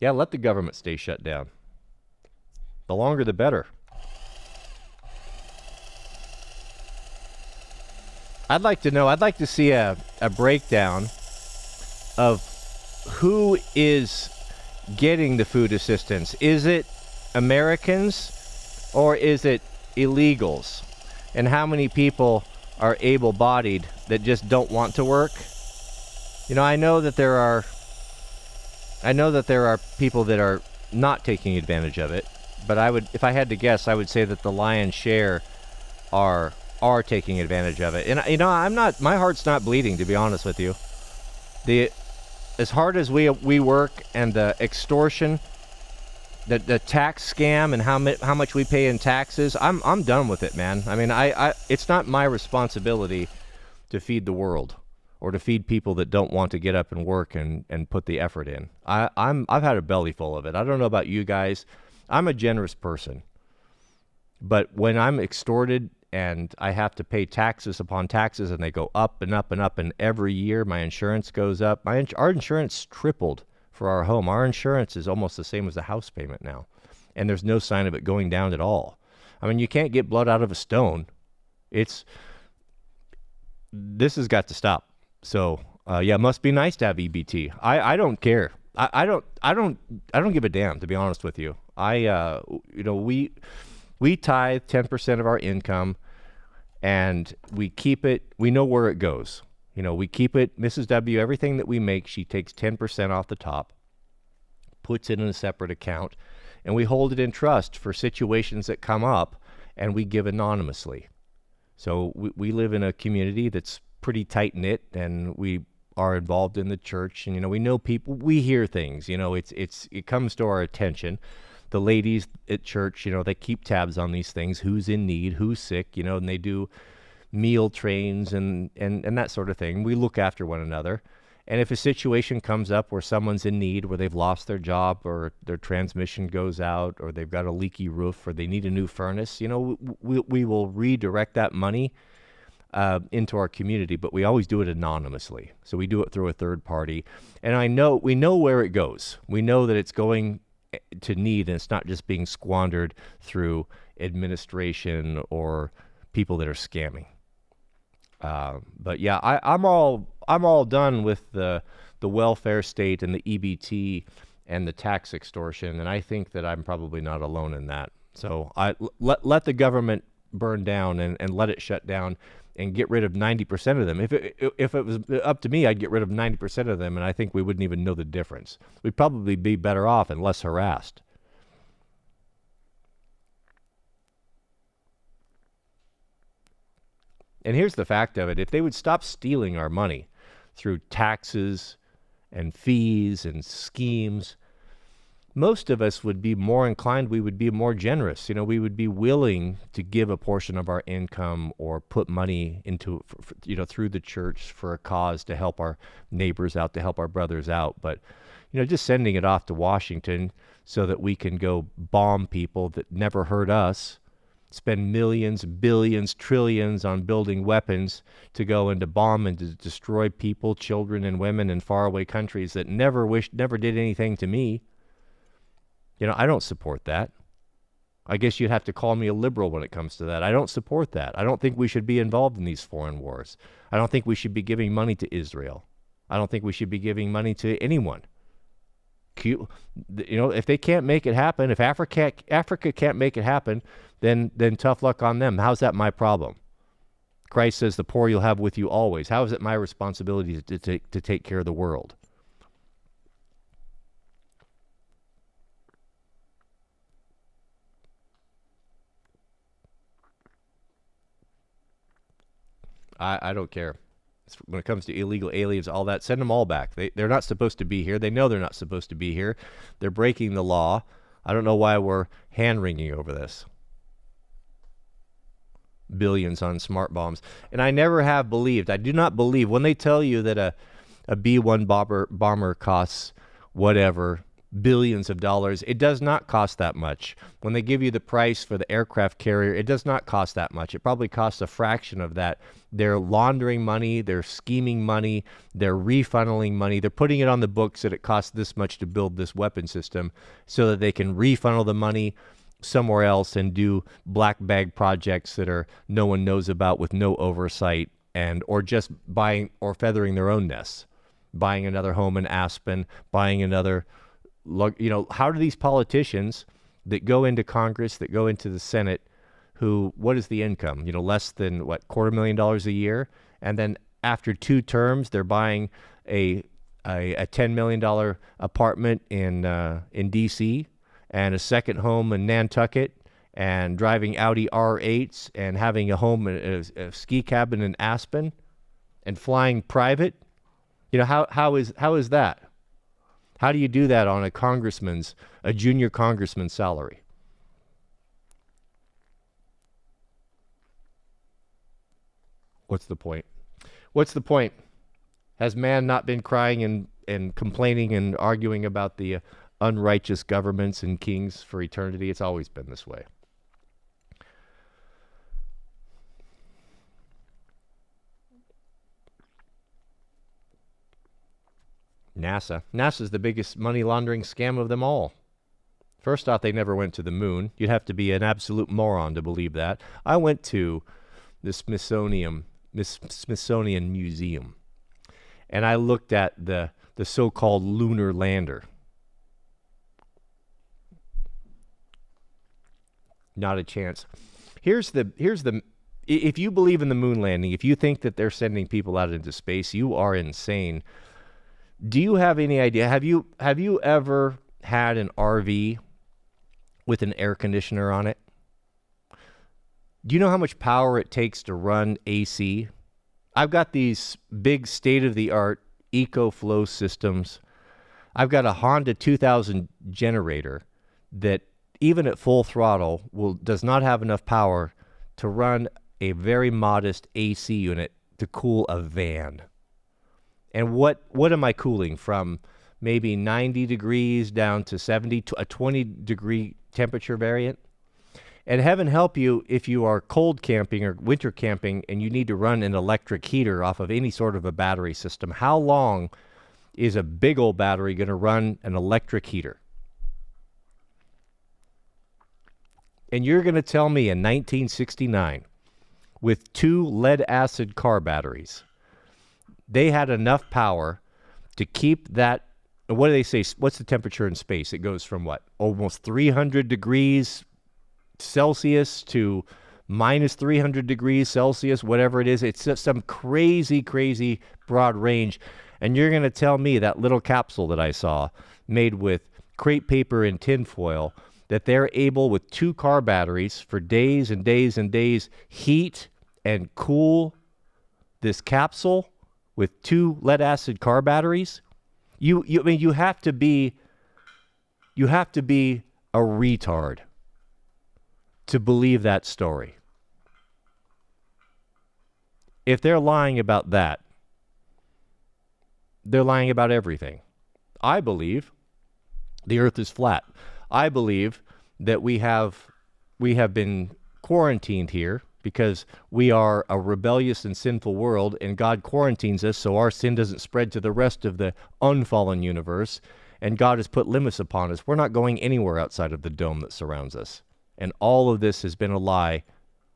Yeah, let the government stay shut down. The longer, the better. I'd like to see a breakdown of who is getting the food assistance. Is it Americans or is it illegals? And how many people are able-bodied that just don't want to work? I know that there are people that are not taking advantage of it, but if I had to guess, I would say that the lion's share are taking advantage of it. And my heart's not bleeding, to be honest with you. as hard as we work, and the extortion, the tax scam, and how much we pay in taxes, I'm done with it, man. I mean, it's not my responsibility to feed the world or to feed people that don't want to get up and work and put the effort in. I've had a belly full of it. I don't know about you guys. I'm a generous person. But when I'm extorted and I have to pay taxes upon taxes, and they go up and up and up, and every year my insurance goes up. Our insurance tripled for our home. Our insurance is almost the same as the house payment now, and there's no sign of it going down at all. I mean, you can't get blood out of a stone. This has got to stop. So yeah, it must be nice to have EBT. I don't care. I don't give a damn, to be honest with you. We tithe 10% of our income, and we keep it. We know where it goes. We keep it. Mrs. W, everything that we make, she takes 10% off the top, puts it in a separate account, and we hold it in trust for situations that come up, and we give anonymously. So we live in a community that's pretty tight-knit, and we are involved in the church, and we know people. We hear things. It comes to our attention. The ladies at church, they keep tabs on these things, who's in need, who's sick, and they do meal trains and that sort of thing. We look after one another. And if a situation comes up where someone's in need, where they've lost their job, or their transmission goes out, or they've got a leaky roof, or they need a new furnace, we will redirect that money into our community, but we always do it anonymously. So we do it through a third party. And we know where it goes. We know that it's going to need, and it's not just being squandered through administration or people that are scamming. But yeah, I'm all done with the welfare state and the EBT and the tax extortion, and I think that I'm probably not alone in that. So let the government burn down and let it shut down and get rid of 90% of them. If it was up to me, I'd get rid of 90% of them, and I think we wouldn't even know the difference. We'd probably be better off and less harassed. And here's the fact of it. If they would stop stealing our money through taxes and fees and schemes, most of us would be more inclined, we would be more generous. We would be willing to give a portion of our income or put money into, through the church for a cause to help our neighbors out, to help our brothers out. But, just sending it off to Washington so that we can go bomb people that never hurt us, spend millions, billions, trillions on building weapons to go and to bomb and to destroy people, children and women in faraway countries that never did anything to me. I don't support that. I guess you'd have to call me a liberal when it comes to that. I don't support that. I don't think we should be involved in these foreign wars. I don't think we should be giving money to Israel. I don't think we should be giving money to anyone. If they can't make it happen, if Africa can't make it happen, then tough luck on them. How's that my problem? Christ says, the poor you'll have with you always. How is it my responsibility to take care of the world? I don't care. When it comes to illegal aliens, all that, send them all back. They're not supposed to be here. They know they're not supposed to be here. They're breaking the law. I don't know why we're hand-wringing over this. Billions on smart bombs. And I never have believed, I do not believe, when they tell you that a B-1 bomber costs whatever, billions of dollars, it does not cost that much. When they give you the price for the aircraft carrier, it does not cost that much. It probably costs a fraction of that. They're laundering money, they're scheming money, they're refunneling money, they're putting it on the books that it costs this much to build this weapon system so that they can refunnel the money somewhere else and do black bag projects that no one knows about with no oversight, or just buying or feathering their own nests, buying another home in Aspen, buying another. How do these politicians that go into Congress, that go into the Senate, what is the income? Less than $250,000 a year, and then after 2 terms, they're buying a $10 million apartment in D.C. and a second home in Nantucket, and driving Audi R8s and having a home, a ski cabin in Aspen, and flying private. How is that? How do you do that on a junior congressman's salary? What's the point? What's the point? Has man not been crying and complaining and arguing about the unrighteous governments and kings for eternity? It's always been this way. NASA's the biggest money laundering scam of them all. First off, they never went to the moon. You'd have to be an absolute moron to believe that. I went to the Smithsonian Museum, and I looked at the so-called lunar lander. Not a chance. Here's the if you believe in the moon landing, if you think that they're sending people out into space, you are insane. Do you have any idea? Have you ever had an RV with an air conditioner on it? Do you know how much power it takes to run AC? I've got these big state-of-the-art EcoFlow systems. I've got a Honda 2000 generator that even at full throttle does not have enough power to run a very modest AC unit to cool a van. And what am I cooling from? Maybe 90 degrees down to 70, to a 20-degree temperature variant? And heaven help you if you are cold camping or winter camping and you need to run an electric heater off of any sort of a battery system. How long is a big old battery going to run an electric heater? And you're going to tell me in 1969, with 2 lead-acid car batteries, they had enough power to keep that. What do they say? What's the temperature in space? It goes from what? Almost 300 degrees Celsius to minus 300 degrees Celsius, whatever it is. It's just some crazy, crazy broad range. And you're going to tell me that little capsule that I saw made with crepe paper and tin foil, that they're able with 2 car batteries for days and days and days heat and cool this capsule with 2 lead acid car batteries? I mean, you have to be a retard to believe that story. If they're lying about that, they're lying about everything. I believe the earth is flat. I believe that we have been quarantined here because we are a rebellious and sinful world, and God quarantines us so our sin doesn't spread to the rest of the unfallen universe, and God has put limits upon us. We're not going anywhere outside of the dome that surrounds us. And all of this has been a lie.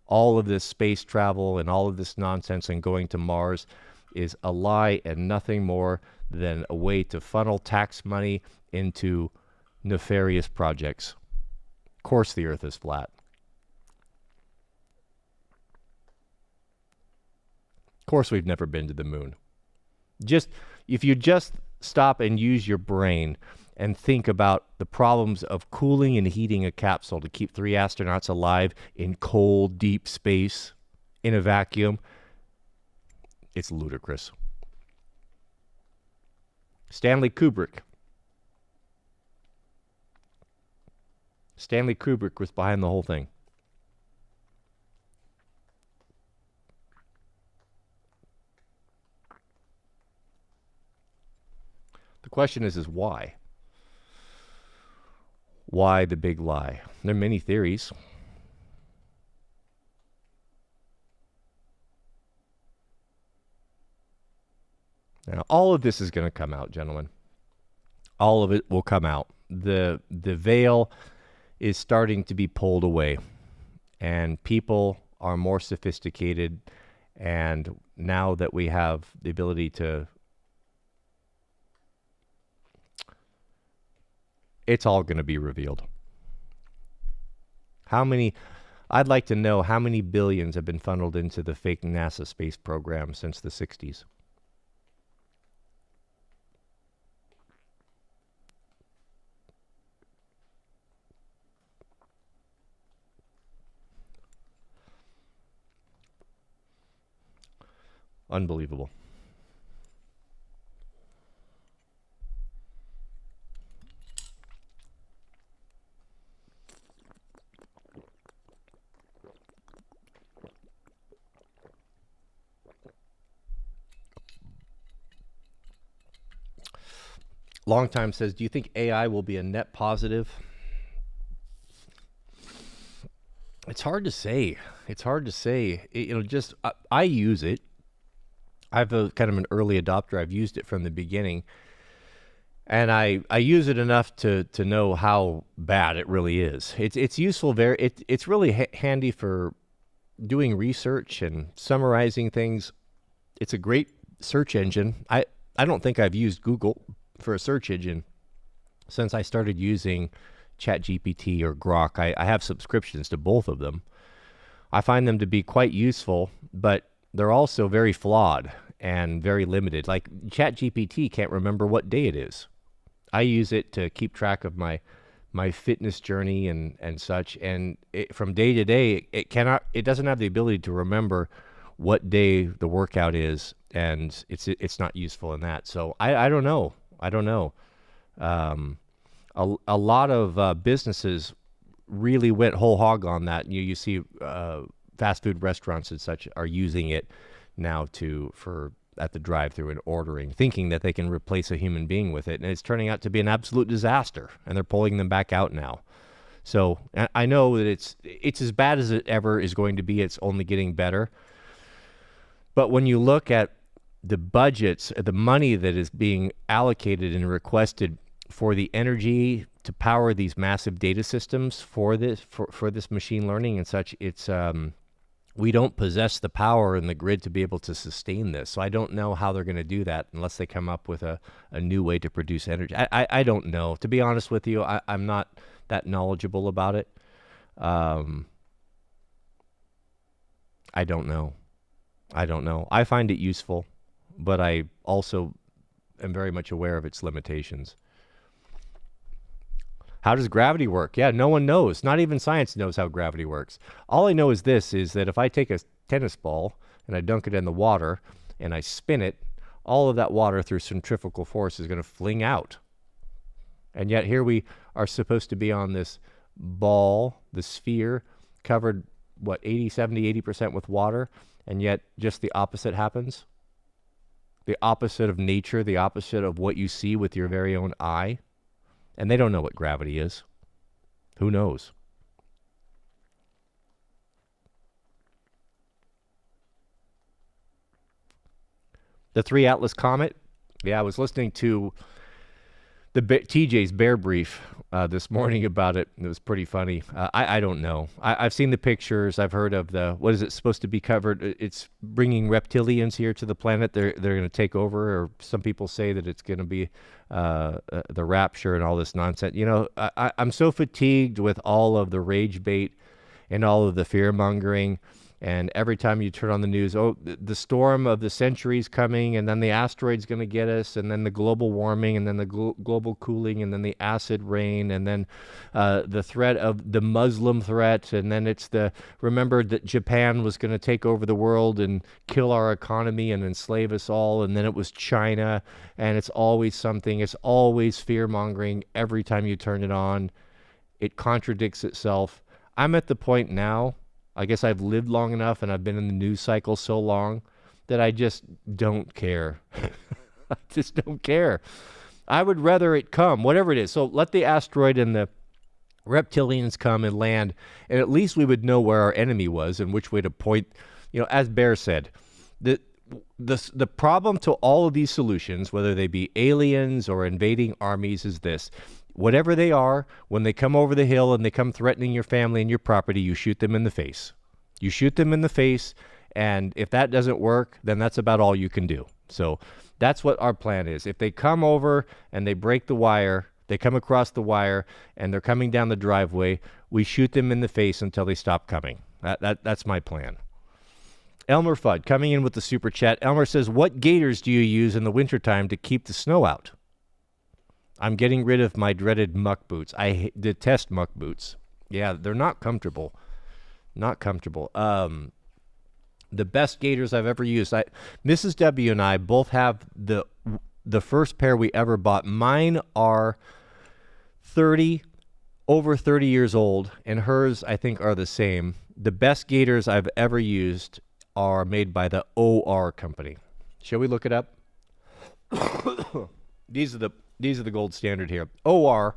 All of this space travel and all of this nonsense and going to Mars is a lie and nothing more than a way to funnel tax money into nefarious projects. Of course the earth is flat. Of course we've never been to the moon. If you just stop and use your brain and think about the problems of cooling and heating a capsule to keep 3 astronauts alive in cold, deep space in a vacuum, it's ludicrous. Stanley Kubrick was behind the whole thing. The question is why? Why the big lie? There are many theories. Now, all of this is going to come out, gentlemen. All of it will come out. The veil is starting to be pulled away, and people are more sophisticated, and now that we have the ability to, it's all going to be revealed. I'd like to know how many billions have been funneled into the fake NASA space program since the 60s. Unbelievable. Long time says, do you think AI will be a net positive? It's hard to say. It's hard to say. I use it. I've a kind of an early adopter. I've used it from the beginning. And I use it enough to know how bad it really is. It's useful. It's really handy for doing research and summarizing things. It's a great search engine. I don't think I've used Google for a search engine since I started using ChatGPT or Grok. I have subscriptions to both of them. I find them to be quite useful, but they're also very flawed and very limited. Like ChatGPT can't remember what day it is. I use it to keep track of my fitness journey and such, and from day to day, it doesn't have the ability to remember what day the workout is, and it's not useful in that. So I don't know. A lot of businesses really went whole hog on that. You see fast food restaurants and such are using it now for at the drive-through and ordering, thinking that they can replace a human being with it, and it's turning out to be an absolute disaster, and they're pulling them back out now. So I know that it's as bad as it ever is going to be. It's only getting better. But when you look at the budgets, the money that is being allocated and requested for the energy to power these massive data systems for this machine learning and such, it's we don't possess the power in the grid to be able to sustain this. So I don't know how they're going to do that unless they come up with a new way to produce energy. I don't know. To be honest with you, I'm not that knowledgeable about it. I don't know. I find it useful, but I also am very much aware of its limitations. How does gravity work? Yeah, no one knows. Not even science knows how gravity works. All I know is that if I take a tennis ball and I dunk it in the water and I spin it, all of that water through centrifugal force is going to fling out. And yet here we are supposed to be on this ball, the sphere, covered, 80% with water, and yet just the opposite happens. The opposite of nature, the opposite of what you see with your very own eye. And they don't know what gravity is. Who knows? The 3 Atlas Comet. Yeah, I was listening to the TJ's Bear Brief this morning about it. It was pretty funny. I don't know. I've seen the pictures. I've heard of what is it supposed to be covered? It's bringing reptilians here to the planet. They're going to take over, or some people say that it's going to be the rapture and all this nonsense. I'm so fatigued with all of the rage bait and all of the fear-mongering. And every time you turn on the news, the storm of the century's coming, and then the asteroid's going to get us, and then the global warming, and then the global cooling, and then the acid rain, and then the threat of the Muslim threat, and then remember that Japan was going to take over the world and kill our economy and enslave us all, and then it was China, and it's always something. It's always fear-mongering every time you turn it on. It contradicts itself. I'm at the point now, I guess I've lived long enough and I've been in the news cycle so long that I just don't care. I just don't care. I would rather it come, whatever it is. So let the asteroid and the reptilians come and land, and at least we would know where our enemy was and which way to point. As Bear said, the problem to all of these solutions, whether they be aliens or invading armies, is this. Whatever they are, when they come over the hill and they come threatening your family and your property, you shoot them in the face. You shoot them in the face, and if that doesn't work, then that's about all you can do. So that's what our plan is. If they come over and they break the wire, they come across the wire, and they're coming down the driveway, we shoot them in the face until they stop coming. That's my plan. Elmer Fudd coming in with the super chat. Elmer says, what gaiters do you use in the wintertime to keep the snow out? I'm getting rid of my dreaded muck boots. I detest muck boots. Yeah, they're not comfortable. Not comfortable. The best gaiters I've ever used. Mrs. W and I both have the first pair we ever bought. Mine are over 30 years old, and hers, I think, are the same. The best gaiters I've ever used are made by the OR company. Shall we look it up? These are These are the gold standard here. OR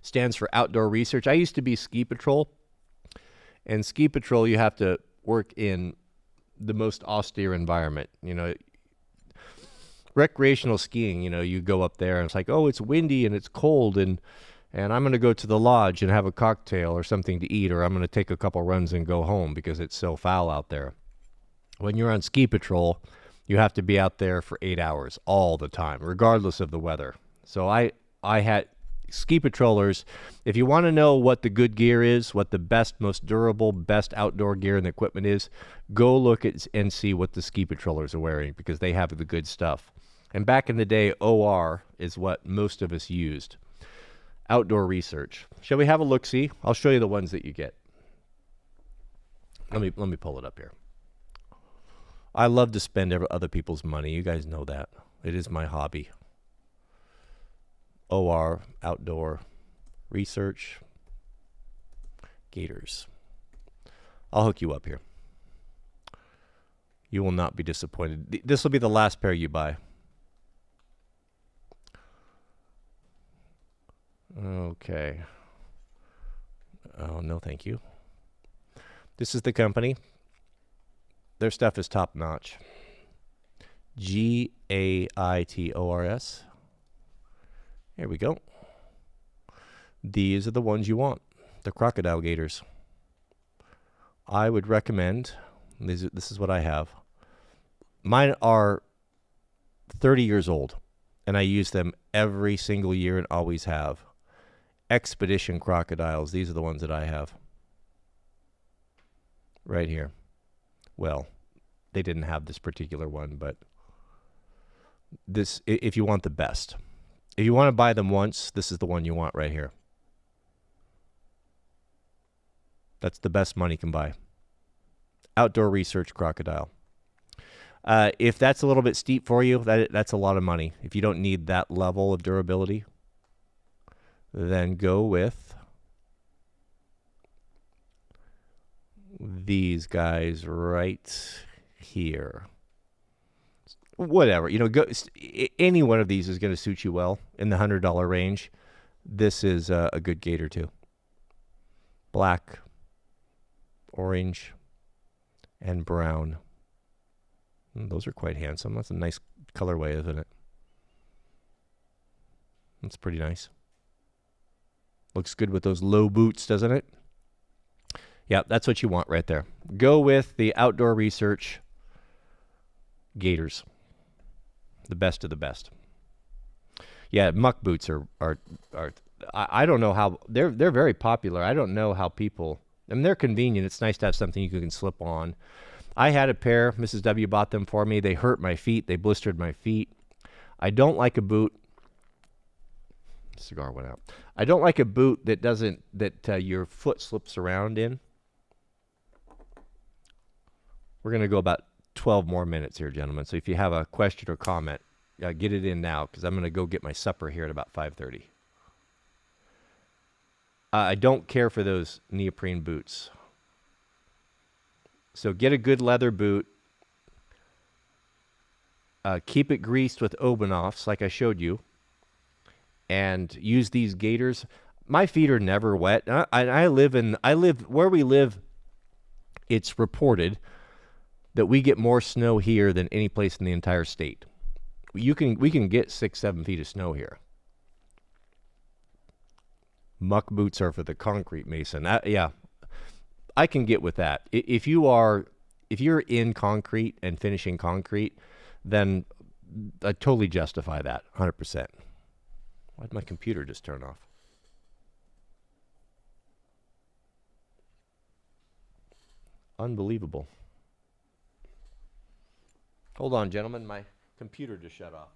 stands for Outdoor Research. I used to be ski patrol, and ski patrol, you have to work in the most austere environment. You know, recreational skiing, you know, you go up there and it's like, oh, it's windy and it's cold, and I'm going to go to the lodge and have a cocktail or something to eat, or I'm going to take a couple runs and go home because it's so foul out there. When you're on ski patrol, you have to be out there for 8 hours all the time, regardless of the weather. So I had ski patrollers. If you want to know what the good gear is, what the best, most durable, best outdoor gear and equipment is, go look at and see what the ski patrollers are wearing, because they have the good stuff. And back in the day, OR is what most of us used. Outdoor Research. Shall we have a look-see? I'll show you the ones that you get. Let me pull it up here. I love to spend other people's money. You guys know that. It is my hobby. OR, Outdoor Research, Gators. I'll hook you up here. You will not be disappointed. This will be the last pair you buy. Okay. Oh, no, thank you. This is the company. Their stuff is top notch. Gaitors. Here we go. These are the ones you want. The crocodile gators. I would recommend, this is what I have. Mine are 30 years old, and I use them every single year and always have. Expedition crocodiles. These are the ones that I have. Right here. Well, they didn't have this particular one, but this, if you want the best. If you want to buy them once, this is the one you want right here. That's the best money can buy. Outdoor Research crocodile. If that's a little bit steep for you, that's a lot of money. If you don't need that level of durability, then go with these guys right here. Whatever, you know, any one of these is going to suit you well in the $100 range. This is a good gator too. Black, orange, and brown. Those are quite handsome. That's a nice colorway, isn't it? That's pretty nice. Looks good with those low boots, doesn't it? Yeah, that's what you want right there. Go with the Outdoor Research Gators. The best of the best. Yeah, muck boots are I don't know how they're very popular. I don't know how people, I mean, they're convenient. It's nice to have something you can slip on. I had a pair. Mrs. W bought them for me. They hurt my feet. They blistered my feet. I don't like a boot. Cigar went out. I don't like a boot that doesn't, your foot slips around in. We're going to go about 12 more minutes here, gentlemen. So if you have a question or comment, get it in now, because I'm going to go get my supper here at about 5:30. I don't care for those neoprene boots. So get a good leather boot. Keep it greased with Obanoffs, like I showed you. And use these gators. My feet are never wet. I live where we live. It's reported that we get more snow here than any place in the entire state. We can get 6-7 feet of snow here. Muck boots are for the concrete mason. Yeah, I can get with that. If you're in concrete and finishing concrete, then I totally justify that, 100%. Why'd my computer just turn off? Unbelievable. Hold on, gentlemen. My computer just shut off.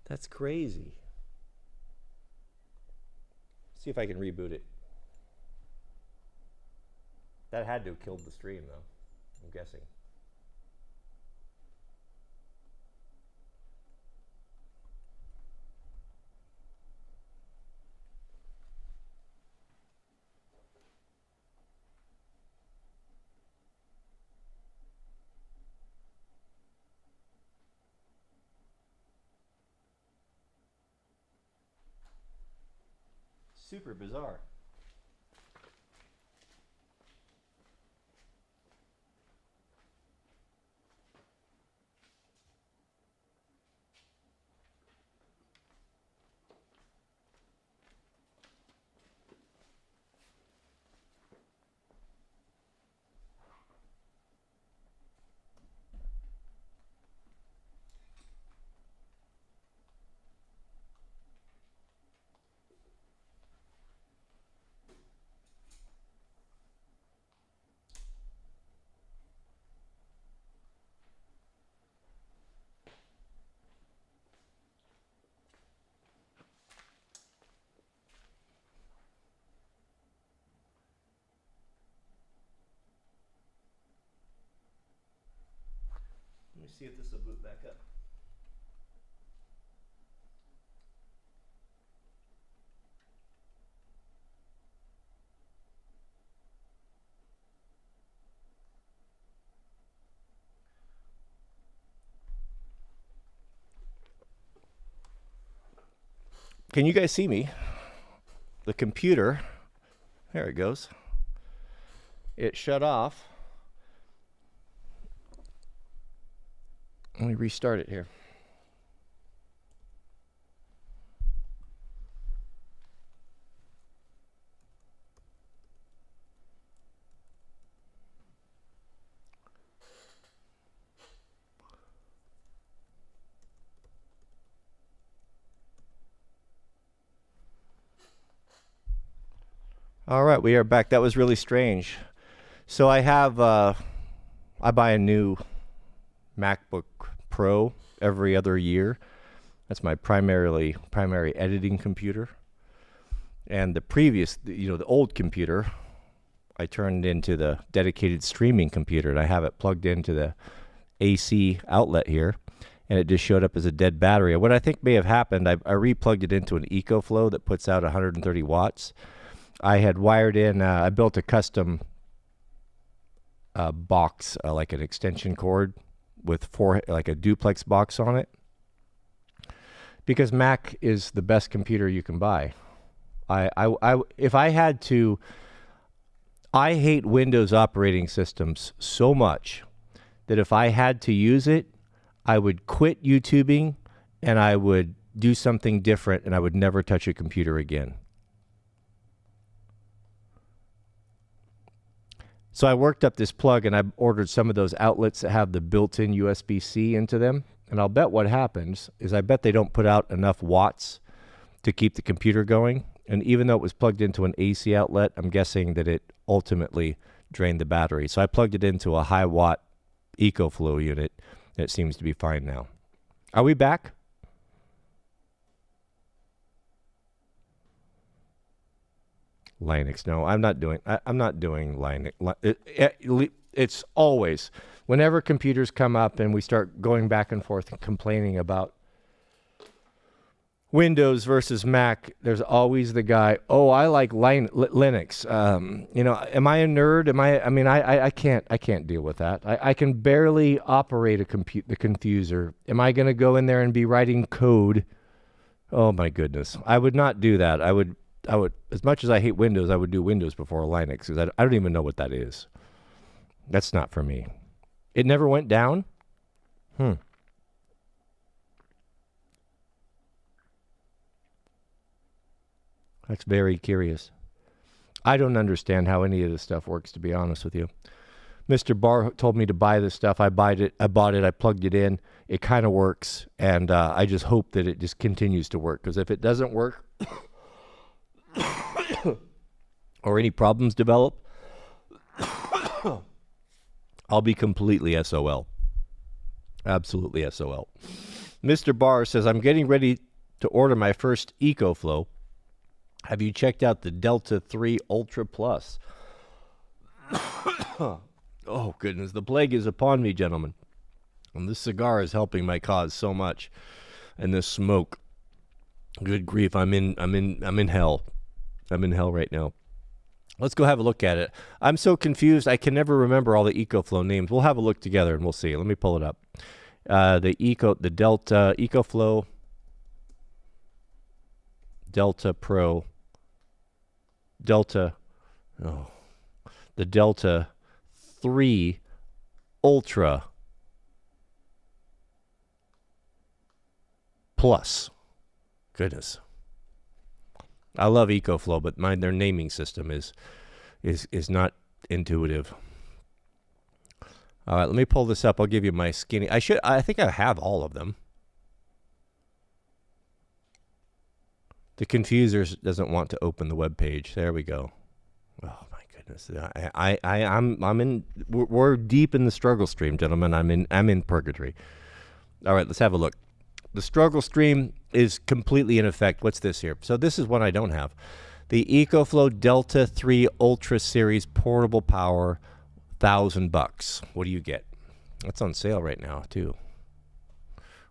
That's crazy. See if I can reboot it. That had to have killed the stream, though, I'm guessing. Super bizarre. Let me see if this will boot back up. Can you guys see me? The computer, there it goes. It shut off. Let me restart it here. All right, we are back. That was really strange. So I have, I buy a new MacBook Pro every other year. That's my primary editing computer. And the previous, the old computer, I turned into the dedicated streaming computer, and I have it plugged into the AC outlet here, and it just showed up as a dead battery. What I think may have happened, I replugged it into an EcoFlow that puts out 130 watts. I had wired in, I built a custom box, like an extension cord with like a duplex box on it, because Mac is the best computer you can buy. If I had to, I hate Windows operating systems so much that if I had to use it, I would quit YouTubing and I would do something different, and I would never touch a computer again. So I worked up this plug, and I ordered some of those outlets that have the built-in USB-C into them. And I'll bet what happens is I bet they don't put out enough watts to keep the computer going. And even though it was plugged into an AC outlet, I'm guessing that it ultimately drained the battery. So I plugged it into a high-watt EcoFlow unit, and it seems to be fine now. Are we back? Linux. No, I'm not doing Linux. It's always, whenever computers come up and we start going back and forth and complaining about Windows versus Mac, there's always the guy, oh, I like Linux. Am I a nerd? I can't deal with that. I can barely operate the confuser. Am I going to go in there and be writing code? Oh my goodness. I would not do that. I would, as much as I hate Windows, I would do Windows before Linux, because I don't even know what that is. That's not for me. It never went down? That's very curious. I don't understand how any of this stuff works, to be honest with you. Mr. Barr told me to buy this stuff. I bought it. I plugged it in. It kind of works, and I just hope that it just continues to work, because if it doesn't work or any problems develop, I'll be completely SOL. Absolutely SOL. Mr. Barr says, I'm getting ready to order my first EcoFlow. Have you checked out the Delta 3 Ultra Plus? Oh, goodness. The plague is upon me, gentlemen. And this cigar is helping my cause so much. And this smoke. Good grief, I'm in hell. I'm in hell right now. Let's go have a look at it. I'm so confused, I can never remember all the EcoFlow names. We'll have a look together and we'll see. Let me pull it up. The Delta EcoFlow Delta Pro the Delta 3 Ultra Plus. Goodness. I love EcoFlow, but their naming system is not intuitive. All right, let me pull this up. I'll give you my skinny. I think I have all of them. The Confuser doesn't want to open the web page. There we go. Oh my goodness. We're deep in the struggle stream, gentlemen. I'm in purgatory. All right, let's have a look. The struggle stream is completely in effect. What's this here? So this is one I don't have. The EcoFlow Delta 3 Ultra Series Portable Power, $1,000. What do you get? That's on sale right now too.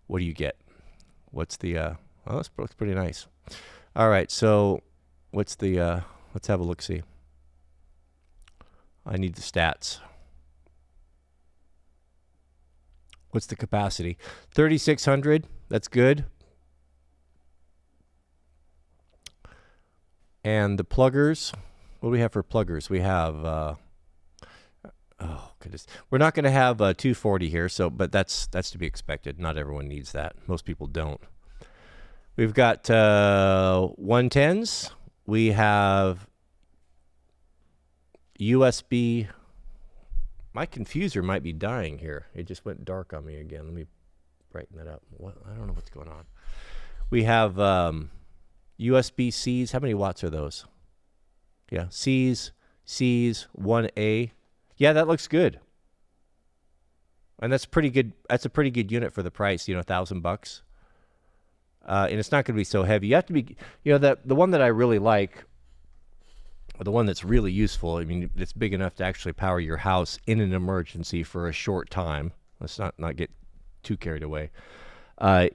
What do you get? What's the? Oh, this looks pretty nice. All right, so what's the? Let's have a look. See. I need the stats. What's the capacity? 3,600. That's good. And the pluggers, what do we have for pluggers? We have, oh goodness, we're not going to have 240 here, but that's to be expected. Not everyone needs that. Most people don't. We've got 110s. We have USB. My Confuser might be dying here. It just went dark on me again. Let me brighten that up. I don't know what's going on. We have USB-Cs. How many watts are those? Yeah, C's, 1A. Yeah, that looks good. And that's pretty good. That's a pretty good unit for the price, $1,000. And it's not going to be so heavy. You have to be, the one that I really like, or the one that's really useful, I mean, it's big enough to actually power your house in an emergency for a short time. Let's not get too carried away.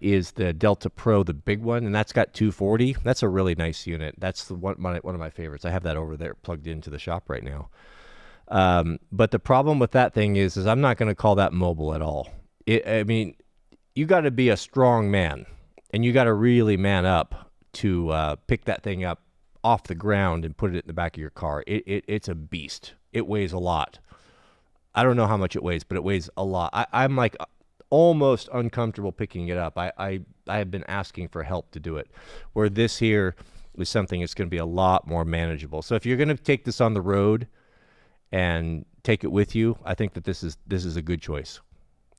Is the Delta Pro, the big one, and that's got 240. That's a really nice unit. That's one of my favorites. I have that over there plugged into the shop right now. But the problem with that thing is I'm not going to call that mobile at all. I mean, you got to be a strong man, and you got to really man up to pick that thing up off the ground and put it in the back of your car. It's a beast. It weighs a lot. I don't know how much it weighs, but it weighs a lot. I'm like almost uncomfortable picking it up. I have been asking for help to do it, where this here is something that's going to be a lot more manageable. So if you're going to take this on the road and take it with you, I think that this is a good choice.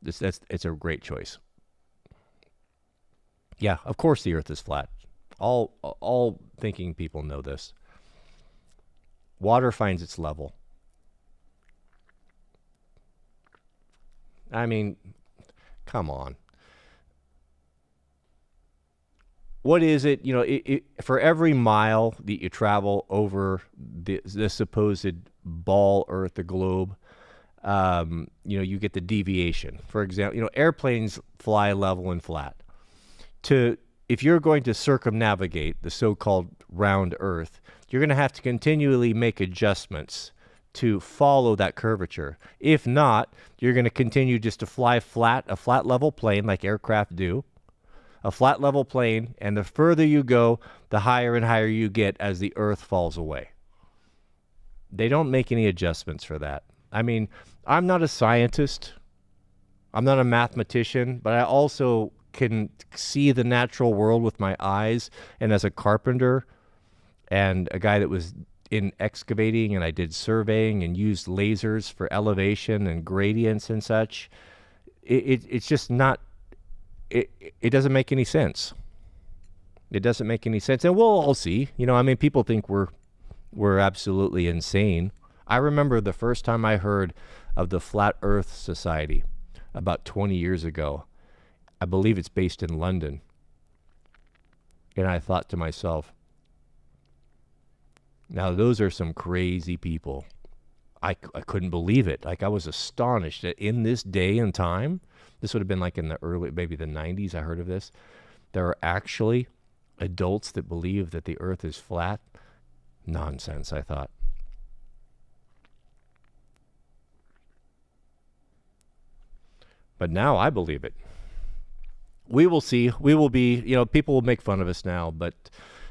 It's a great choice. Yeah, of course the earth is flat. All thinking people know this. Water finds its level. I mean, come on. What is it? For every mile that you travel over the supposed ball Earth, the globe, you get the deviation. For example, airplanes fly level and flat. If you're going to circumnavigate the so-called round Earth, you're going to have to continually make adjustments to follow that curvature. If not, you're going to continue just to fly flat, a flat level plane like aircraft do, a flat level plane, and the further you go, the higher and higher you get as the Earth falls away. They don't make any adjustments for that. I mean, I'm not a scientist. I'm not a mathematician, but I also can see the natural world with my eyes, and as a carpenter and a guy that was in excavating, and I did surveying and used lasers for elevation and gradients and such, it's just not, it doesn't make any sense. It doesn't make any sense. And we'll all see, people think we're absolutely insane. I remember the first time I heard of the Flat Earth Society about 20 years ago. I believe it's based in London. And I thought to myself, now those are some crazy people. I couldn't believe it. Like, I was astonished that in this day and time, this would have been like in the early, maybe the 90s, I heard of this. There are actually adults that believe that the earth is flat. Nonsense, I thought. But now I believe it. We will see. We will be, people will make fun of us now, but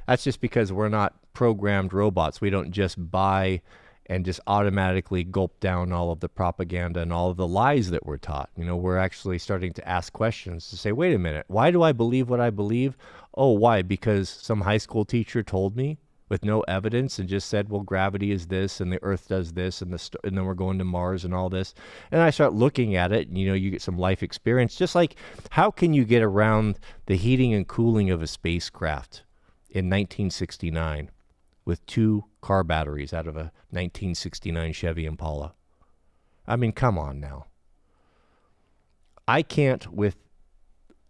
that's just because we're not programmed robots. We don't just buy and just automatically gulp down all of the propaganda and all of the lies that we're taught. We're actually starting to ask questions to say, wait a minute, why do I believe what I believe? Oh, why? Because some high school teacher told me with no evidence and just said, well, gravity is this and the earth does this and then we're going to Mars and all this. And I start looking at it and, you get some life experience. Just like, how can you get around the heating and cooling of a spacecraft in 1969 with 2 car batteries out of a 1969 Chevy Impala? I mean, come on now. I can't, with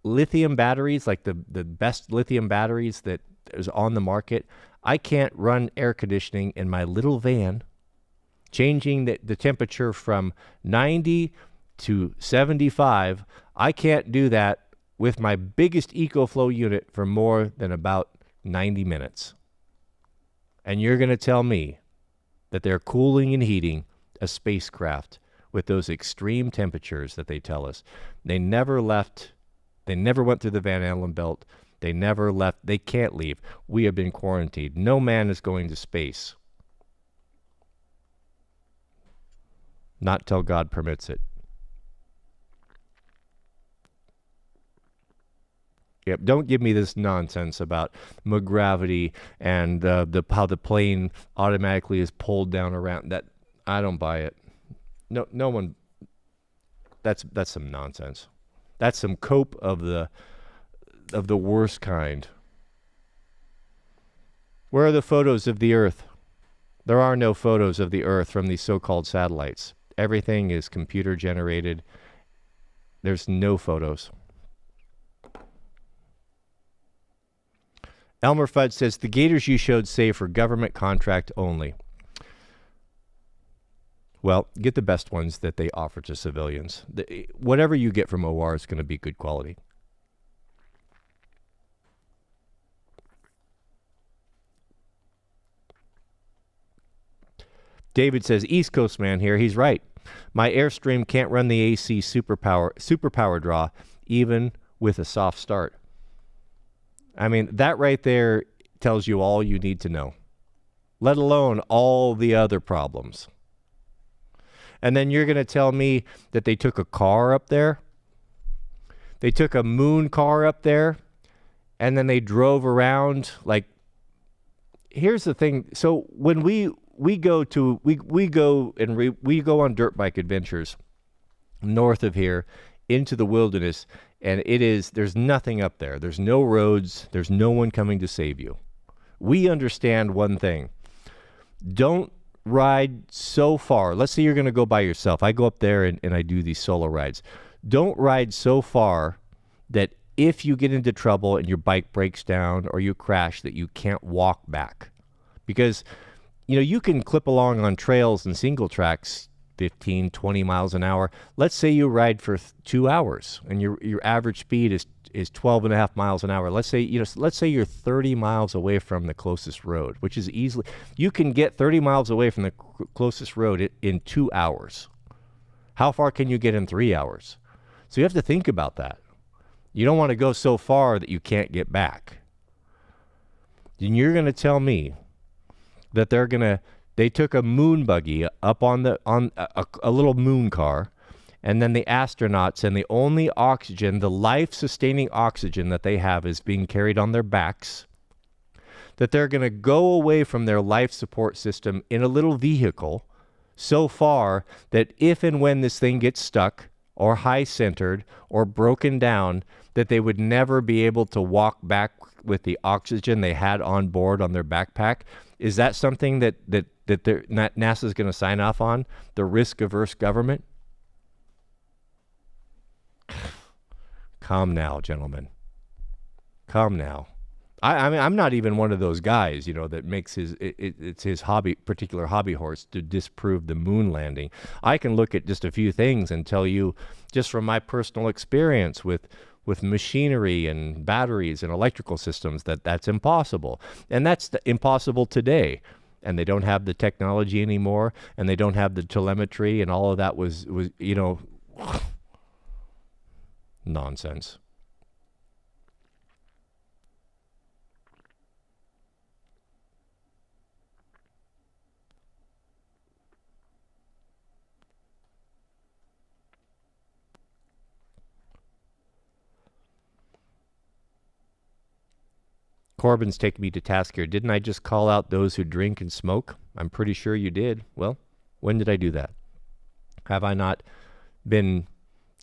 lithium batteries, like the best lithium batteries that is on the market, I can't run air conditioning in my little van, changing the temperature from 90 to 75. I can't do that with my biggest EcoFlow unit for more than about 90 minutes. And you're going to tell me that they're cooling and heating a spacecraft with those extreme temperatures that they tell us. They never went through the Van Allen belt. They never left. They can't leave. We have been quarantined. No man is going to space. Not till God permits it. Yep. Don't give me this nonsense about gravity and how the plane automatically is pulled down around. That I don't buy it. No one. That's some nonsense. That's some cope of the worst kind. Where are the photos of the Earth? There are no photos of the Earth from these so-called satellites. Everything is computer generated. There's no photos. Elmer Fudd says, the gators you showed say for government contract only. Well, get the best ones that they offer to civilians. Whatever you get from OR is going to be good quality. David says, East Coast man here. He's right. My Airstream can't run the AC super power draw, even with a soft start. I mean, that right there tells you all you need to know, let alone all the other problems. And then you're going to tell me that they took a car up there? They took a moon car up there, and then they drove around. Like, here's the thing. So when we go on dirt bike adventures north of here into the wilderness, and there's nothing up there. There's no roads. There's no one coming to save you. We understand one thing. Don't ride so far. Let's say you're going to go by yourself. I go up there and I do these solo rides. Don't ride so far that if you get into trouble and your bike breaks down or you crash, that you can't walk back. Because, you can clip along on trails and single tracks 15, 20 miles an hour. Let's say you ride for 2 hours and your average speed is 12 and a half miles an hour. Let's say you're 30 miles away from the closest road, which is easily, you can get 30 miles away from the closest road in 2 hours. How far can you get in 3 hours? So you have to think about that. You don't want to go so far that you can't get back. And you're going to tell me that they took a moon buggy up on a little moon car, and then the astronauts, and the only oxygen, the life-sustaining oxygen that they have is being carried on their backs, that they're going to go away from their life support system in a little vehicle so far that if and when this thing gets stuck or high-centered or broken down, that they would never be able to walk back with the oxygen they had on board on their backpack. Is that something that NASA's going to sign off on? The risk-averse government? Come now, gentlemen. Come now. I mean, I'm not even one of those guys, that makes it's his particular hobby horse to disprove the moon landing. I can look at just a few things and tell you, just from my personal experience with machinery and batteries and electrical systems, that's impossible. And that's impossible today. And they don't have the technology anymore, and they don't have the telemetry, and all of that was nonsense. Corbin's taking me to task here. Didn't I just call out those who drink and smoke? I'm pretty sure you did. Well, when did I do that? Have I not been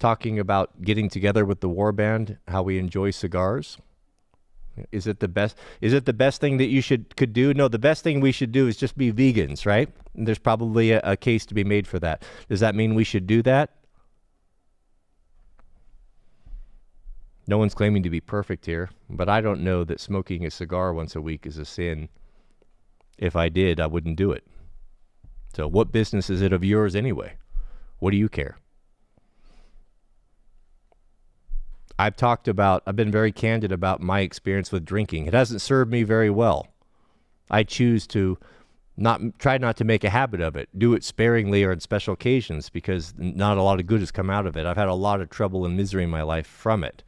talking about getting together with the war band, how we enjoy cigars? Is it the best thing that you could do? No, the best thing we should do is just be vegans, right? And there's probably a case to be made for that. Does that mean we should do that? No one's claiming to be perfect here, but I don't know that smoking a cigar once a week is a sin. If I did, I wouldn't do it. So what business is it of yours anyway? What do you care? I've been very candid about my experience with drinking. It hasn't served me very well. I choose to try not to make a habit of it. Do it sparingly or on special occasions, because not a lot of good has come out of it. I've had a lot of trouble and misery in my life from it.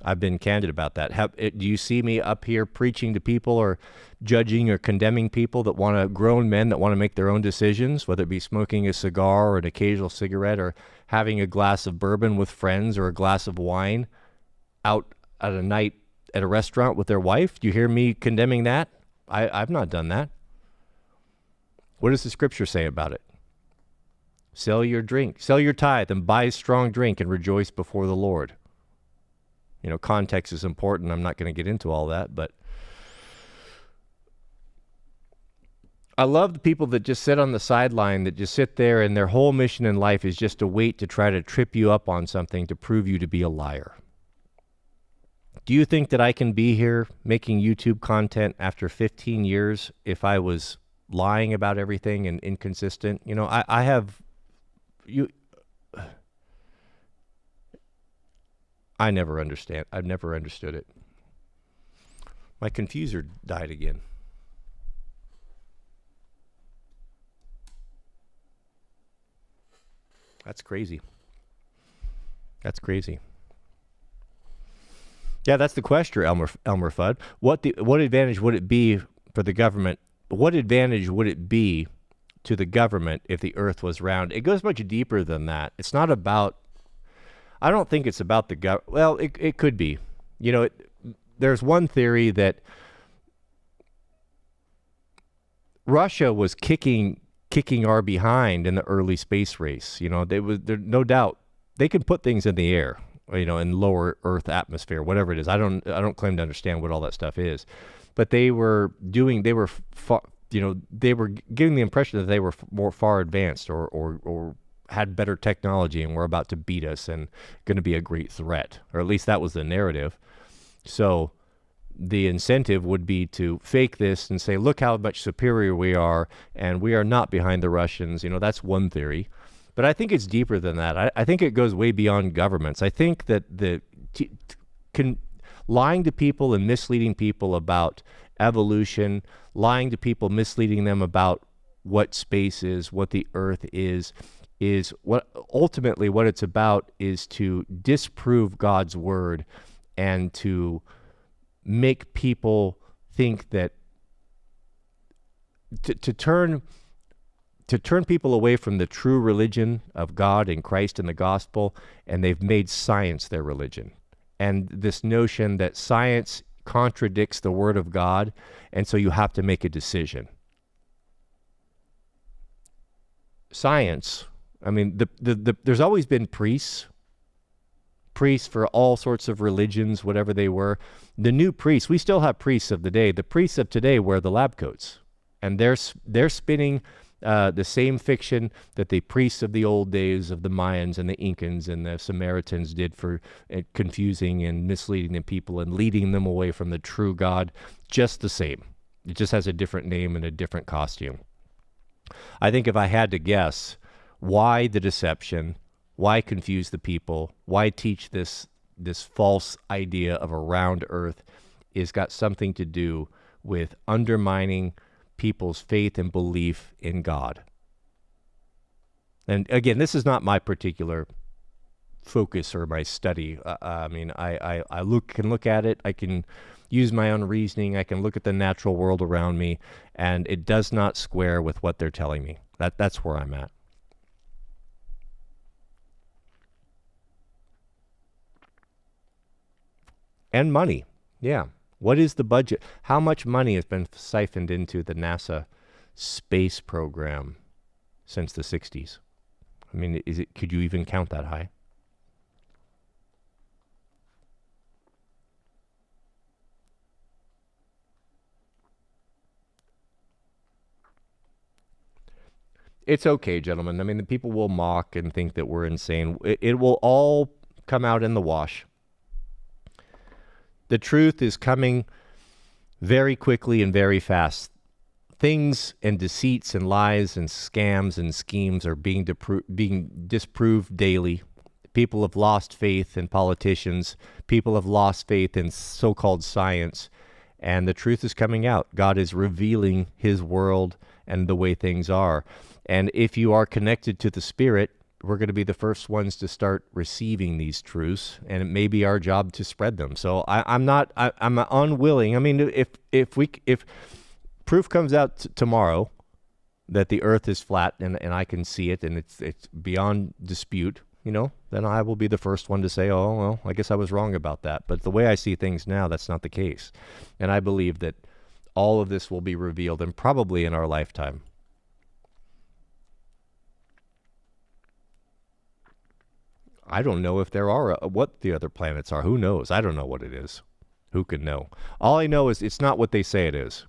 I've been candid about that. Do you see me up here preaching to people or judging or condemning people grown men that want to make their own decisions, whether it be smoking a cigar or an occasional cigarette or having a glass of bourbon with friends or a glass of wine out at a night at a restaurant with their wife? Do you hear me condemning that? I've not done that. What does the scripture say about it? Sell your tithe and buy strong drink and rejoice before the Lord. Context is important. I'm not going to get into all that, but I love the people that just sit on the sideline, that just sit there, and their whole mission in life is just to wait to try to trip you up on something to prove you to be a liar. Do you think that I can be here making YouTube content after 15 years if I was lying about everything and inconsistent? I never understand. I've never understood it. My confuser died again. That's crazy. That's crazy. Yeah, that's the question, Elmer Fudd. What advantage would it be for the government? What advantage would it be to the government if the earth was round? It goes much deeper than that. It's not about, I don't think it's about the government. Well, it could be. There's one theory that Russia was kicking our behind in the early space race. There no doubt they can put things in the air, in lower Earth atmosphere, whatever it is. I don't claim to understand what all that stuff is, but they were giving the impression that they were more far advanced or had better technology and were about to beat us and going to be a great threat, or at least that was the narrative. So the incentive would be to fake this and say, look how much superior we are, and we are not behind the Russians. That's one theory. But I think it's deeper than that. I think it goes way beyond governments. I think that lying to people and misleading people about evolution, lying to people, misleading them about what space is, what the earth is what ultimately what it's about is to disprove God's word and to make people think that to turn people away from the true religion of God and Christ and the gospel, and they've made science their religion. And this notion that science contradicts the word of God, and so you have to make a decision. Science, I mean, there's always been priests for all sorts of religions, whatever they were. The new priests, we still have priests of the day. The priests of today wear the lab coats, and they're spinning the same fiction that the priests of the old days of the Mayans and the Incans and the Samaritans did for confusing and misleading the people and leading them away from the true God, just the same. It just has a different name and a different costume. I think if I had to guess, why the deception, why confuse the people, why teach this false idea of a round earth, is got something to do with undermining people's faith and belief in God. And again, this is not my particular focus or my study. I mean, I can look at it, I can use my own reasoning, I can look at the natural world around me, and it does not square with what they're telling me. That's where I'm at. And money. Yeah. What is the budget? How much money has been siphoned into the NASA space program since the 60s? I mean, could you even count that high? It's okay, gentlemen. I mean, the people will mock and think that we're insane. It will all come out in the wash. The truth is coming very quickly and very fast. Things and deceits and lies and scams and schemes are being disproved daily. People have lost faith in politicians. People have lost faith in so-called science. And the truth is coming out. God is revealing his world and the way things are. And if you are connected to the Spirit, we're going to be the first ones to start receiving these truths, and it may be our job to spread them. So I'm unwilling. I mean, if proof comes out tomorrow that the earth is flat and I can see it and it's beyond dispute, then I will be the first one to say, oh, well, I guess I was wrong about that. But the way I see things now, that's not the case. And I believe that all of this will be revealed, and probably in our lifetime. I don't know if there are, what the other planets are. Who knows? I don't know what it is. Who can know? All I know is it's not what they say it is.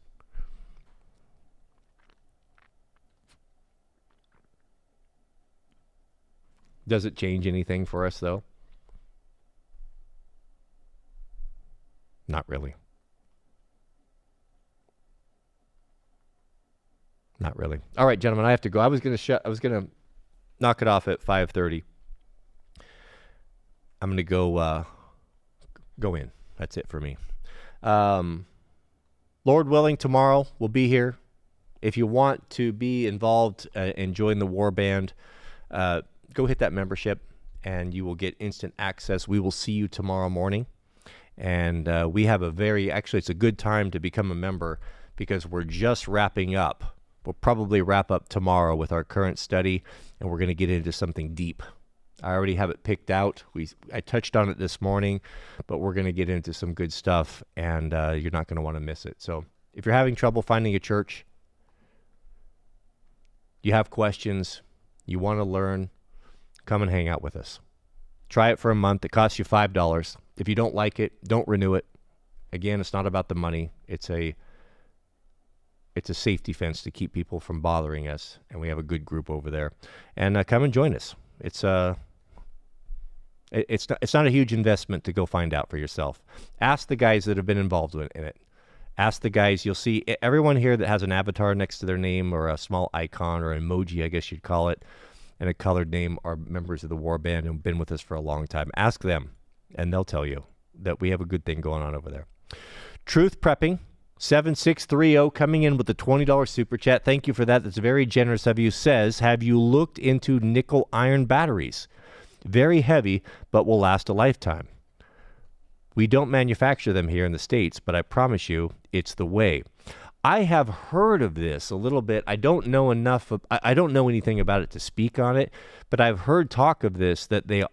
Does it change anything for us, though? Not really. Not really. All right, gentlemen, I have to go. I was going to knock it off at 5:30. I'm going to go in. That's it for me. Lord willing, tomorrow we'll be here. If you want to be involved and join the War Band, go hit that membership and you will get instant access. We will see you tomorrow morning. And we have actually it's a good time to become a member because we're just wrapping up. We'll probably wrap up tomorrow with our current study, and we're going to get into something deep. I already have it picked out. I touched on it this morning, but we're going to get into some good stuff, and you're not going to want to miss it. So if you're having trouble finding a church, you have questions, you want to learn, come and hang out with us. Try it for a month. It costs you $5. If you don't like it, don't renew it. Again, it's not about the money. It's a safety fence to keep people from bothering us, and we have a good group over there. And come and join us. It's not a huge investment to go find out for yourself. Ask the guys that have been involved in it. Ask the guys. You'll see everyone here that has an avatar next to their name or a small icon or emoji, I guess you'd call it, and a colored name are members of the War Band and have been with us for a long time. Ask them, and they'll tell you that we have a good thing going on over there. Truth Prepping, 7630 coming in with the $20 super chat. Thank you for that. That's very generous of you. Says, have you looked into nickel iron batteries? Very heavy, but will last a lifetime. We don't manufacture them here in the States, but I promise you, it's the way. I have heard of this a little bit. I don't know enough. I don't know anything about it to speak on it, but I've heard talk of this, that they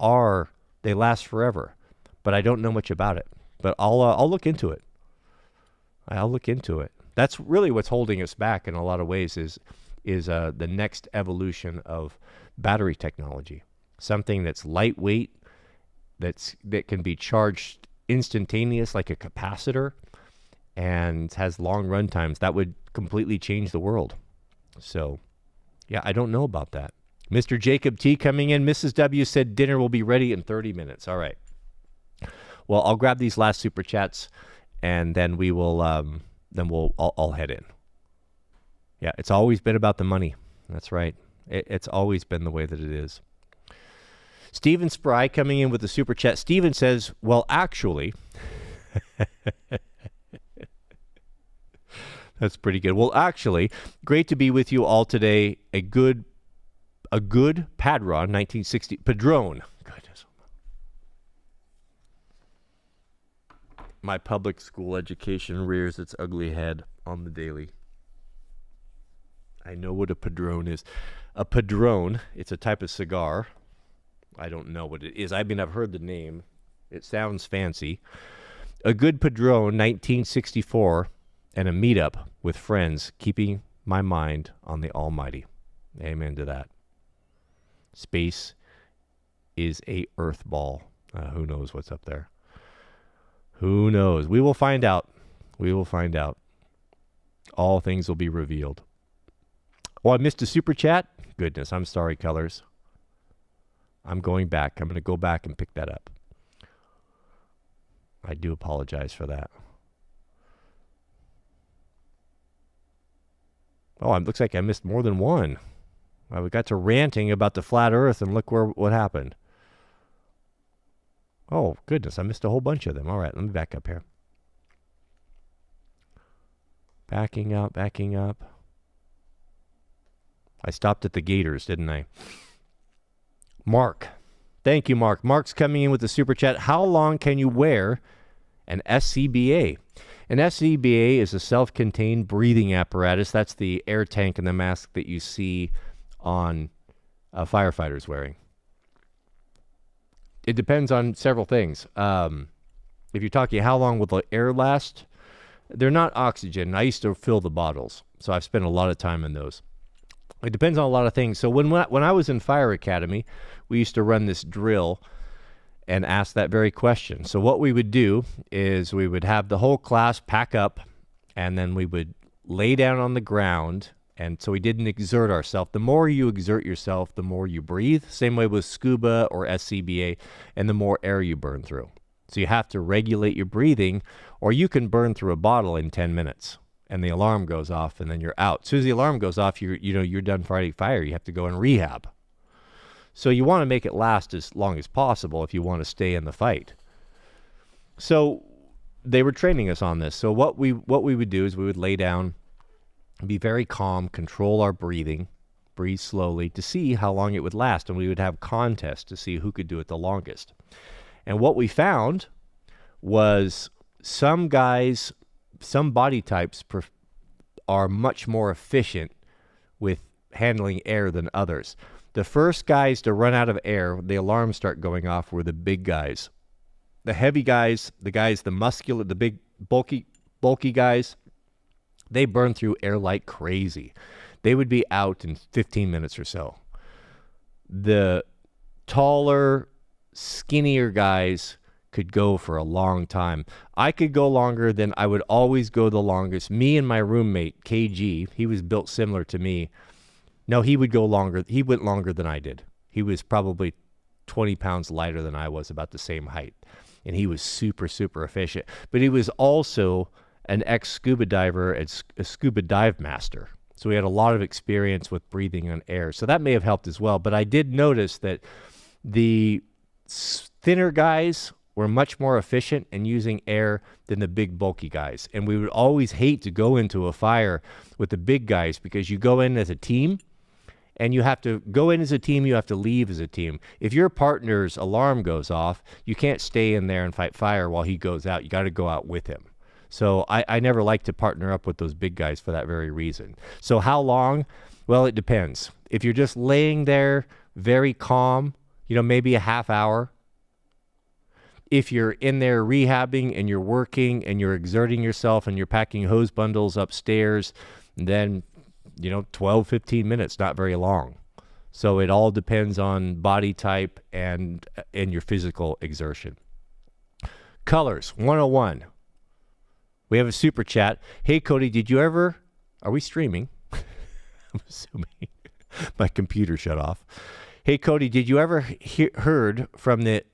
last forever, but I don't know much about it. But I'll look into it. I'll look into it. That's really what's holding us back in a lot of ways is the next evolution of battery technology. Something that's lightweight, that can be charged instantaneous like a capacitor, and has long run times. That would completely change the world. So Yeah, I don't know about that. Mr. Jacob T coming in. Mrs. W said dinner will be ready in 30 minutes. All right. Well, I'll grab these last super chats, and then we will. I'll head in. Yeah, it's always been about the money. That's right. It's always been the way that it is. Steven Spry coming in with the super chat. Steven says, well, actually, that's pretty good. Well, actually, great to be with you all today. A good Padron 1960 Padron. Goodness. My public school education rears its ugly head on the daily. I know what a Padron is. A Padron, it's a type of cigar. I don't know what it is. I mean, I've heard the name. It sounds fancy. A good Padron 1964 and a meetup with friends, keeping my mind on the Almighty. Amen to that. Space is a earth ball. Who knows what's up there? Who knows? We will find out. We will find out. All things will be revealed. Oh, I missed a super chat? Goodness, I'm sorry, Colors. I'm going back. I'm going to go back and pick that up. I do apologize for that. Oh, it looks like I missed more than one. Well, we got to ranting about the flat earth, and look what happened. Oh, goodness, I missed a whole bunch of them. All right, let me back up here. Backing up, backing up. I stopped at the Gators, didn't I? Mark. Thank you, Mark. Mark's coming in with the super chat. How long can you wear an SCBA? An SCBA is a self-contained breathing apparatus. That's the air tank and the mask that you see on firefighters wearing. It depends on several things. If you're talking how long will the air last, they're not oxygen. I used to fill the bottles, so I've spent a lot of time in those. It depends on a lot of things. So when I was in Fire Academy, we used to run this drill and ask that very question. So what we would do is we would have the whole class pack up, and then we would lay down on the ground, and so we didn't exert ourselves. The more you exert yourself, the more you breathe. Same way with scuba or SCBA, and the more air you burn through. So you have to regulate your breathing, or you can burn through a bottle in 10 minutes. And the alarm goes off, and then you're out. As soon as the alarm goes off, you're done fighting fire. You have to go in rehab. So you want to make it last as long as possible if you want to stay in the fight. So they were training us on this. So what we would do is we would lay down, be very calm, control our breathing, breathe slowly to see how long it would last, and we would have contests to see who could do it the longest. And what we found was some guys, some body types are much more efficient with handling air than others. The first guys to run out of air, the alarms start going off, were the big guys. The heavy guys, the muscular, the big, bulky guys, they burn through air like crazy. They would be out in 15 minutes or so. The taller, skinnier guys could go for a long time. I could go longer than I would always go the longest. Me and my roommate, KG, he was built similar to me. No, he would go longer. He went longer than I did. He was probably 20 pounds lighter than I was, about the same height. And he was super, super efficient. But he was also an ex-scuba diver and a scuba dive master. So he had a lot of experience with breathing on air. So that may have helped as well. But I did notice that the thinner guys were much more efficient in using air than the big bulky guys. And we would always hate to go into a fire with the big guys, because you go in as a team, and you have to go in as a team, you have to leave as a team. If your partner's alarm goes off, you can't stay in there and fight fire while he goes out. You got to go out with him. So I never like to partner up with those big guys for that very reason. So how long? Well, it depends. If you're just laying there very calm, maybe a half hour. If you're in there rehabbing and you're working and you're exerting yourself and you're packing hose bundles upstairs, then, 12, 15 minutes, not very long. So it all depends on body type and your physical exertion. Colors, 101. We have a super chat. Hey, Cody, are we streaming? I'm assuming. My computer shut off. Hey, Cody, did you ever heard from the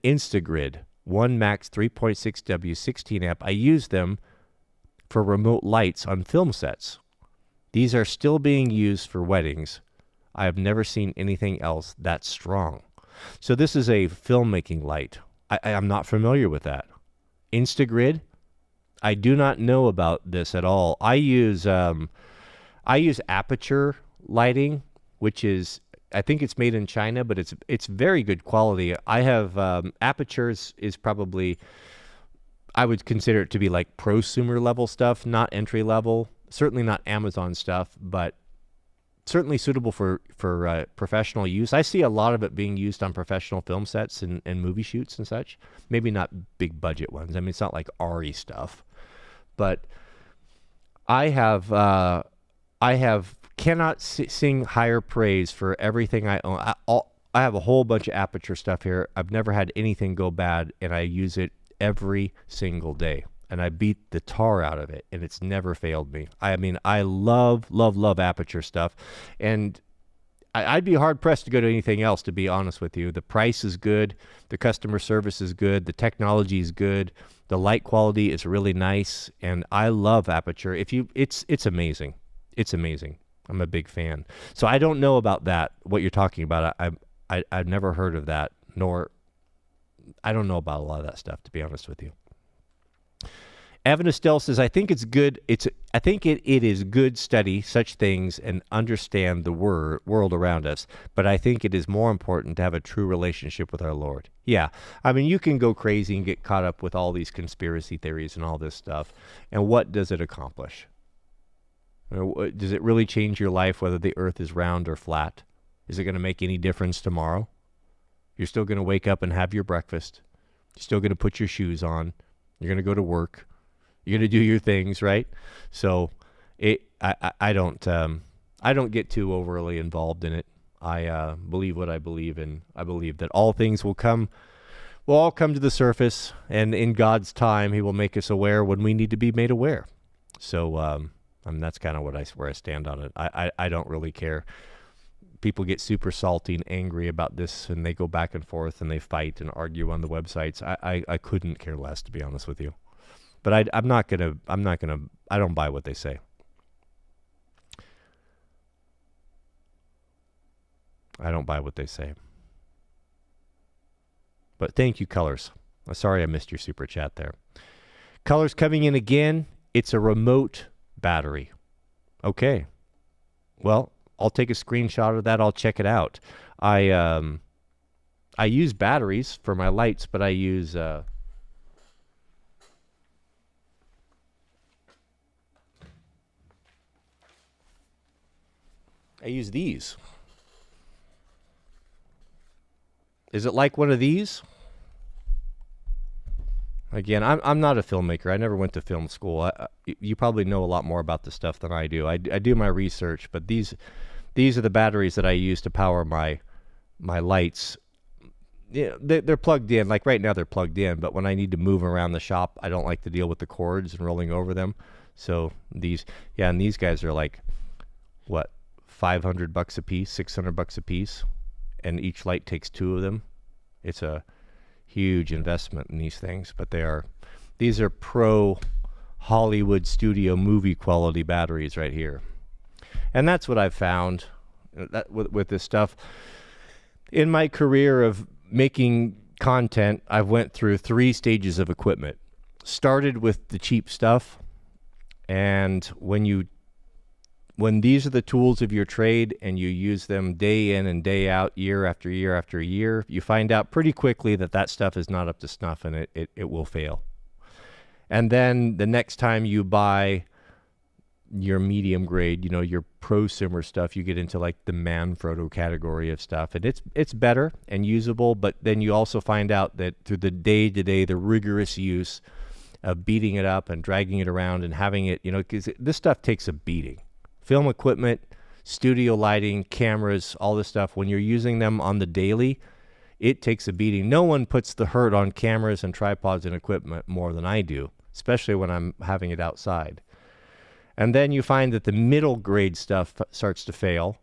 Instagrid 1 Max 3.6W 16 amp? I use them for remote lights on film sets. These are still being used for weddings. I have never seen anything else that strong. So this is a filmmaking light. I'm not familiar with that. Instagrid? I do not know about this at all. I use aperture lighting, which is, I think it's made in China, but it's very good quality. I have apertures is probably, I would consider it to be like prosumer level stuff, not entry level. Certainly not Amazon stuff, but certainly suitable for professional use. I see a lot of it being used on professional film sets and movie shoots and such. Maybe not big budget ones. I mean, it's not like RE stuff, but I cannot sing higher praise for everything I own. I have a whole bunch of aperture stuff here. I've never had anything go bad, and I use it every single day. And I beat the tar out of it, and it's never failed me. I mean, I love aperture stuff, and I'd be hard-pressed to go to anything else, to be honest with you. The price is good, the customer service is good, the technology is good, the light quality is really nice, and I love aperture. It's amazing. It's amazing. I'm a big fan. So I don't know about that, what you're talking about. I've never heard of that, nor I don't know about a lot of that stuff, to be honest with you. Evan Estelle says, I think it's good. I think it is good study such things and understand the world around us. But I think it is more important to have a true relationship with our Lord. Yeah. I mean, you can go crazy and get caught up with all these conspiracy theories and all this stuff. And what does it accomplish? Does it really change your life whether the earth is round or flat? Is it going to make any difference tomorrow? You're still going to wake up and have your breakfast. You're still going to put your shoes on. You're going to go to work. You're going to do your things, right? So I don't get too overly involved in it. I believe what I believe, and I believe that all things will all come to the surface, and in God's time, He will make us aware when we need to be made aware. So that's kind of where I stand on it. I don't really care. People get super salty and angry about this, and they go back and forth, and they fight and argue on the websites. I couldn't care less, to be honest with you. But I don't buy what they say. I don't buy what they say. But thank you, Colors. Sorry I missed your super chat there. Colors coming in again. It's a remote battery. Okay. Well, I'll take a screenshot of that. I'll check it out. I use batteries for my lights, but I use these. Is it like one of these? Again, I'm not a filmmaker. I never went to film school. You probably know a lot more about this stuff than I do. I do my research, but these are the batteries that I use to power my lights. Yeah, they're plugged in. Like right now, they're plugged in. But when I need to move around the shop, I don't like to deal with the cords and rolling over them. So these guys are like, what, $500 a piece, $600 a piece, and each light takes 2 of them. It's a huge investment in these things, but these are pro Hollywood studio movie quality batteries right here. And that's what I've found that with this stuff. In my career of making content, I've went through 3 stages of equipment. Started with the cheap stuff, and when these are the tools of your trade and you use them day in and day out, year after year after year, you find out pretty quickly that stuff is not up to snuff, and it will fail. And then the next time you buy your medium grade, your prosumer stuff, you get into like the Manfrotto category of stuff, and it's better and usable, but then you also find out that through the day-to-day, the rigorous use of beating it up and dragging it around and having it, because this stuff takes a beating. Film equipment, studio lighting, cameras, all this stuff, when you're using them on the daily, it takes a beating. No one puts the hurt on cameras and tripods and equipment more than I do, especially when I'm having it outside. And then you find that the middle grade stuff starts to fail.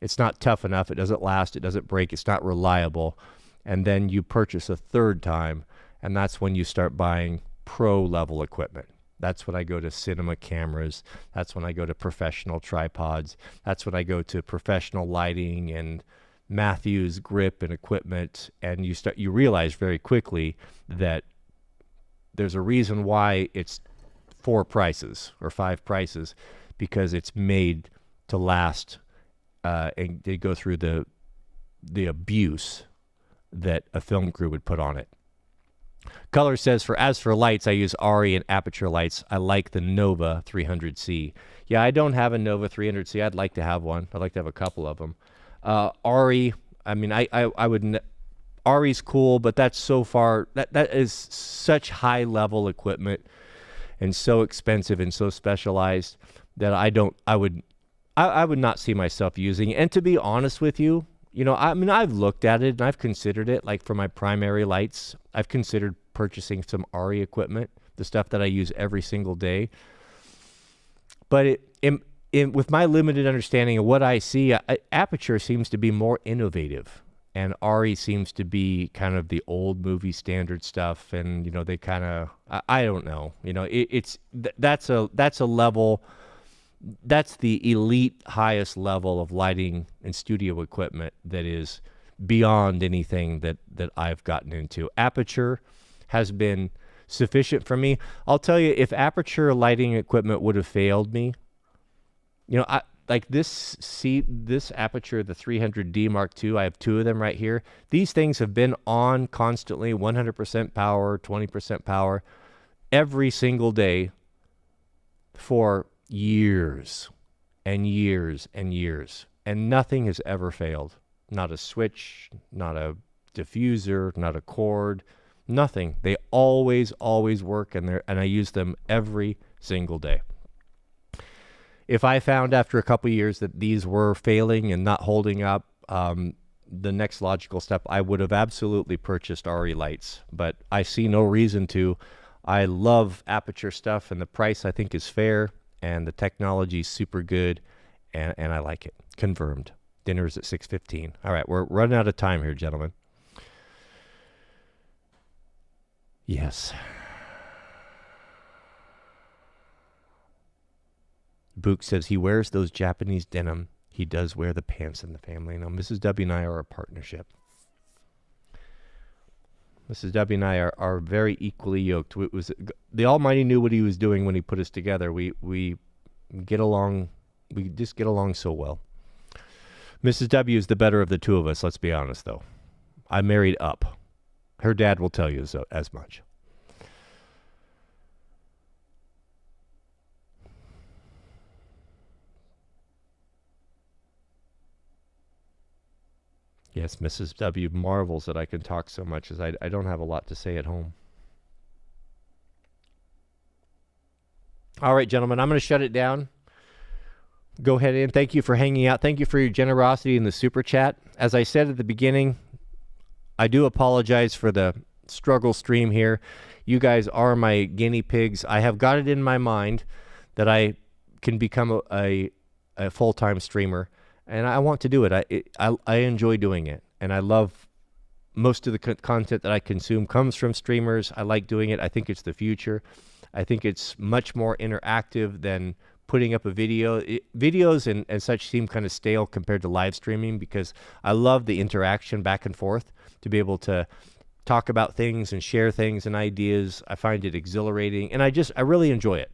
It's not tough enough. It doesn't last. It doesn't break. It's not reliable. And then you purchase a third time, and that's when you start buying pro level equipment. That's when I go to cinema cameras. That's when I go to professional tripods. That's when I go to professional lighting and Matthews grip and equipment. And you realize very quickly that there's a reason why it's 4 prices or 5 prices, because it's made to last and they go through the abuse that a film crew would put on it. Color says, as for lights, I use ARRI and aperture lights. I like the Nova 300C. Yeah, I don't have a Nova 300C. I'd like to have one. I'd like to have a couple of them. ARRI, I mean, I would. ARRI's cool, but that's so far. That is such high level equipment and so expensive and so specialized that I would not see myself using it. And to be honest with you, I mean, I've looked at it and I've considered it. Like for my primary lights, I've considered purchasing some ARRI equipment, the stuff that I use every single day. But with my limited understanding of what I see, Aperture seems to be more innovative, and ARRI seems to be kind of the old movie standard stuff. And they kind of, I don't know. That's a level. That's the elite highest level of lighting and studio equipment that is beyond anything that I've gotten into. Aperture has been sufficient for me. I'll tell you, if Aperture lighting equipment would have failed me, I like this Aperture, the 300D Mark II, I have 2 of them right here. These things have been on constantly, 100% power, 20% power, every single day for years and years and years, and nothing has ever failed. Not a switch, not a diffuser, not a cord, nothing. They always work, and I use them every single day. If I found after a couple of years that these were failing and not holding up, the next logical step, I would have absolutely purchased ARRI lights, but I see no reason to. I love Aperture stuff, and the price I think is fair. And the technology is super good, and I like it. Confirmed. Dinner's at 6:15. All right, we're running out of time here, gentlemen. Yes. Book says he wears those Japanese denim. He does wear the pants in the family. Now, Mrs. W and I are a partnership. Mrs. W and I are very equally yoked. It was the Almighty knew what he was doing when he put us together. We get along. We just get along so well. Mrs. W is the better of the 2 of us. Let's be honest, though. I married up. Her dad will tell you so, as much. Yes, Mrs. W marvels that I can talk so much, as I don't have a lot to say at home. All right, gentlemen, I'm going to shut it down. Go ahead and thank you for hanging out. Thank you for your generosity in the super chat. As I said at the beginning, I do apologize for the struggle stream here. You guys are my guinea pigs. I have got it in my mind that I can become a full-time streamer. And I want to do it. I enjoy doing it. And I love most of the content that I consume comes from streamers. I like doing it. I think it's the future. I think it's much more interactive than putting up a video. Videos and such seem kind of stale compared to live streaming, because I love the interaction back and forth, to be able to talk about things and share things and ideas. I find it exhilarating, and I really enjoy it.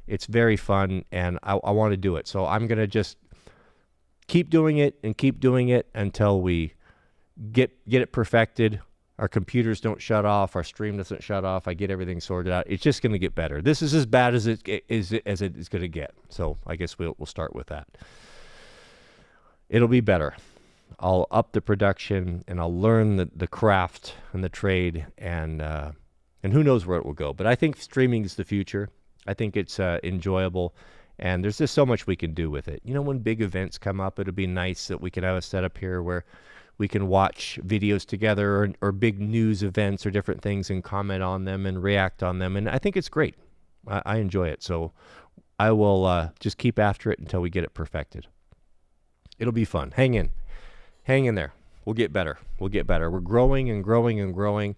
It's very fun, and I want to do it. So I'm going to just keep doing it until we get it perfected. Our computers don't shut off. Our stream doesn't shut off. I get everything sorted out. It's just going to get better. This is as bad as it is going to get. So I guess we'll start with that. It'll be better. I'll up the production, and I'll learn the craft and the trade, and who knows where it will go. But I think streaming is the future. I think it's enjoyable. And there's just so much we can do with it. When big events come up, it'll be nice that we can have a setup here where we can watch videos together, or big news events or different things, and comment on them and react on them. And I think it's great. I enjoy it. So I will just keep after it until we get it perfected. It'll be fun. Hang in. Hang in there. We'll get better. We'll get better. We're growing and growing and growing.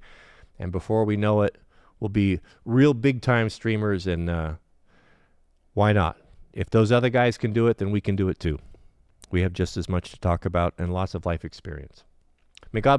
And before we know it, we'll be real big-time streamers. And why not? If those other guys can do it, then we can do it too. We have just as much to talk about and lots of life experience. May God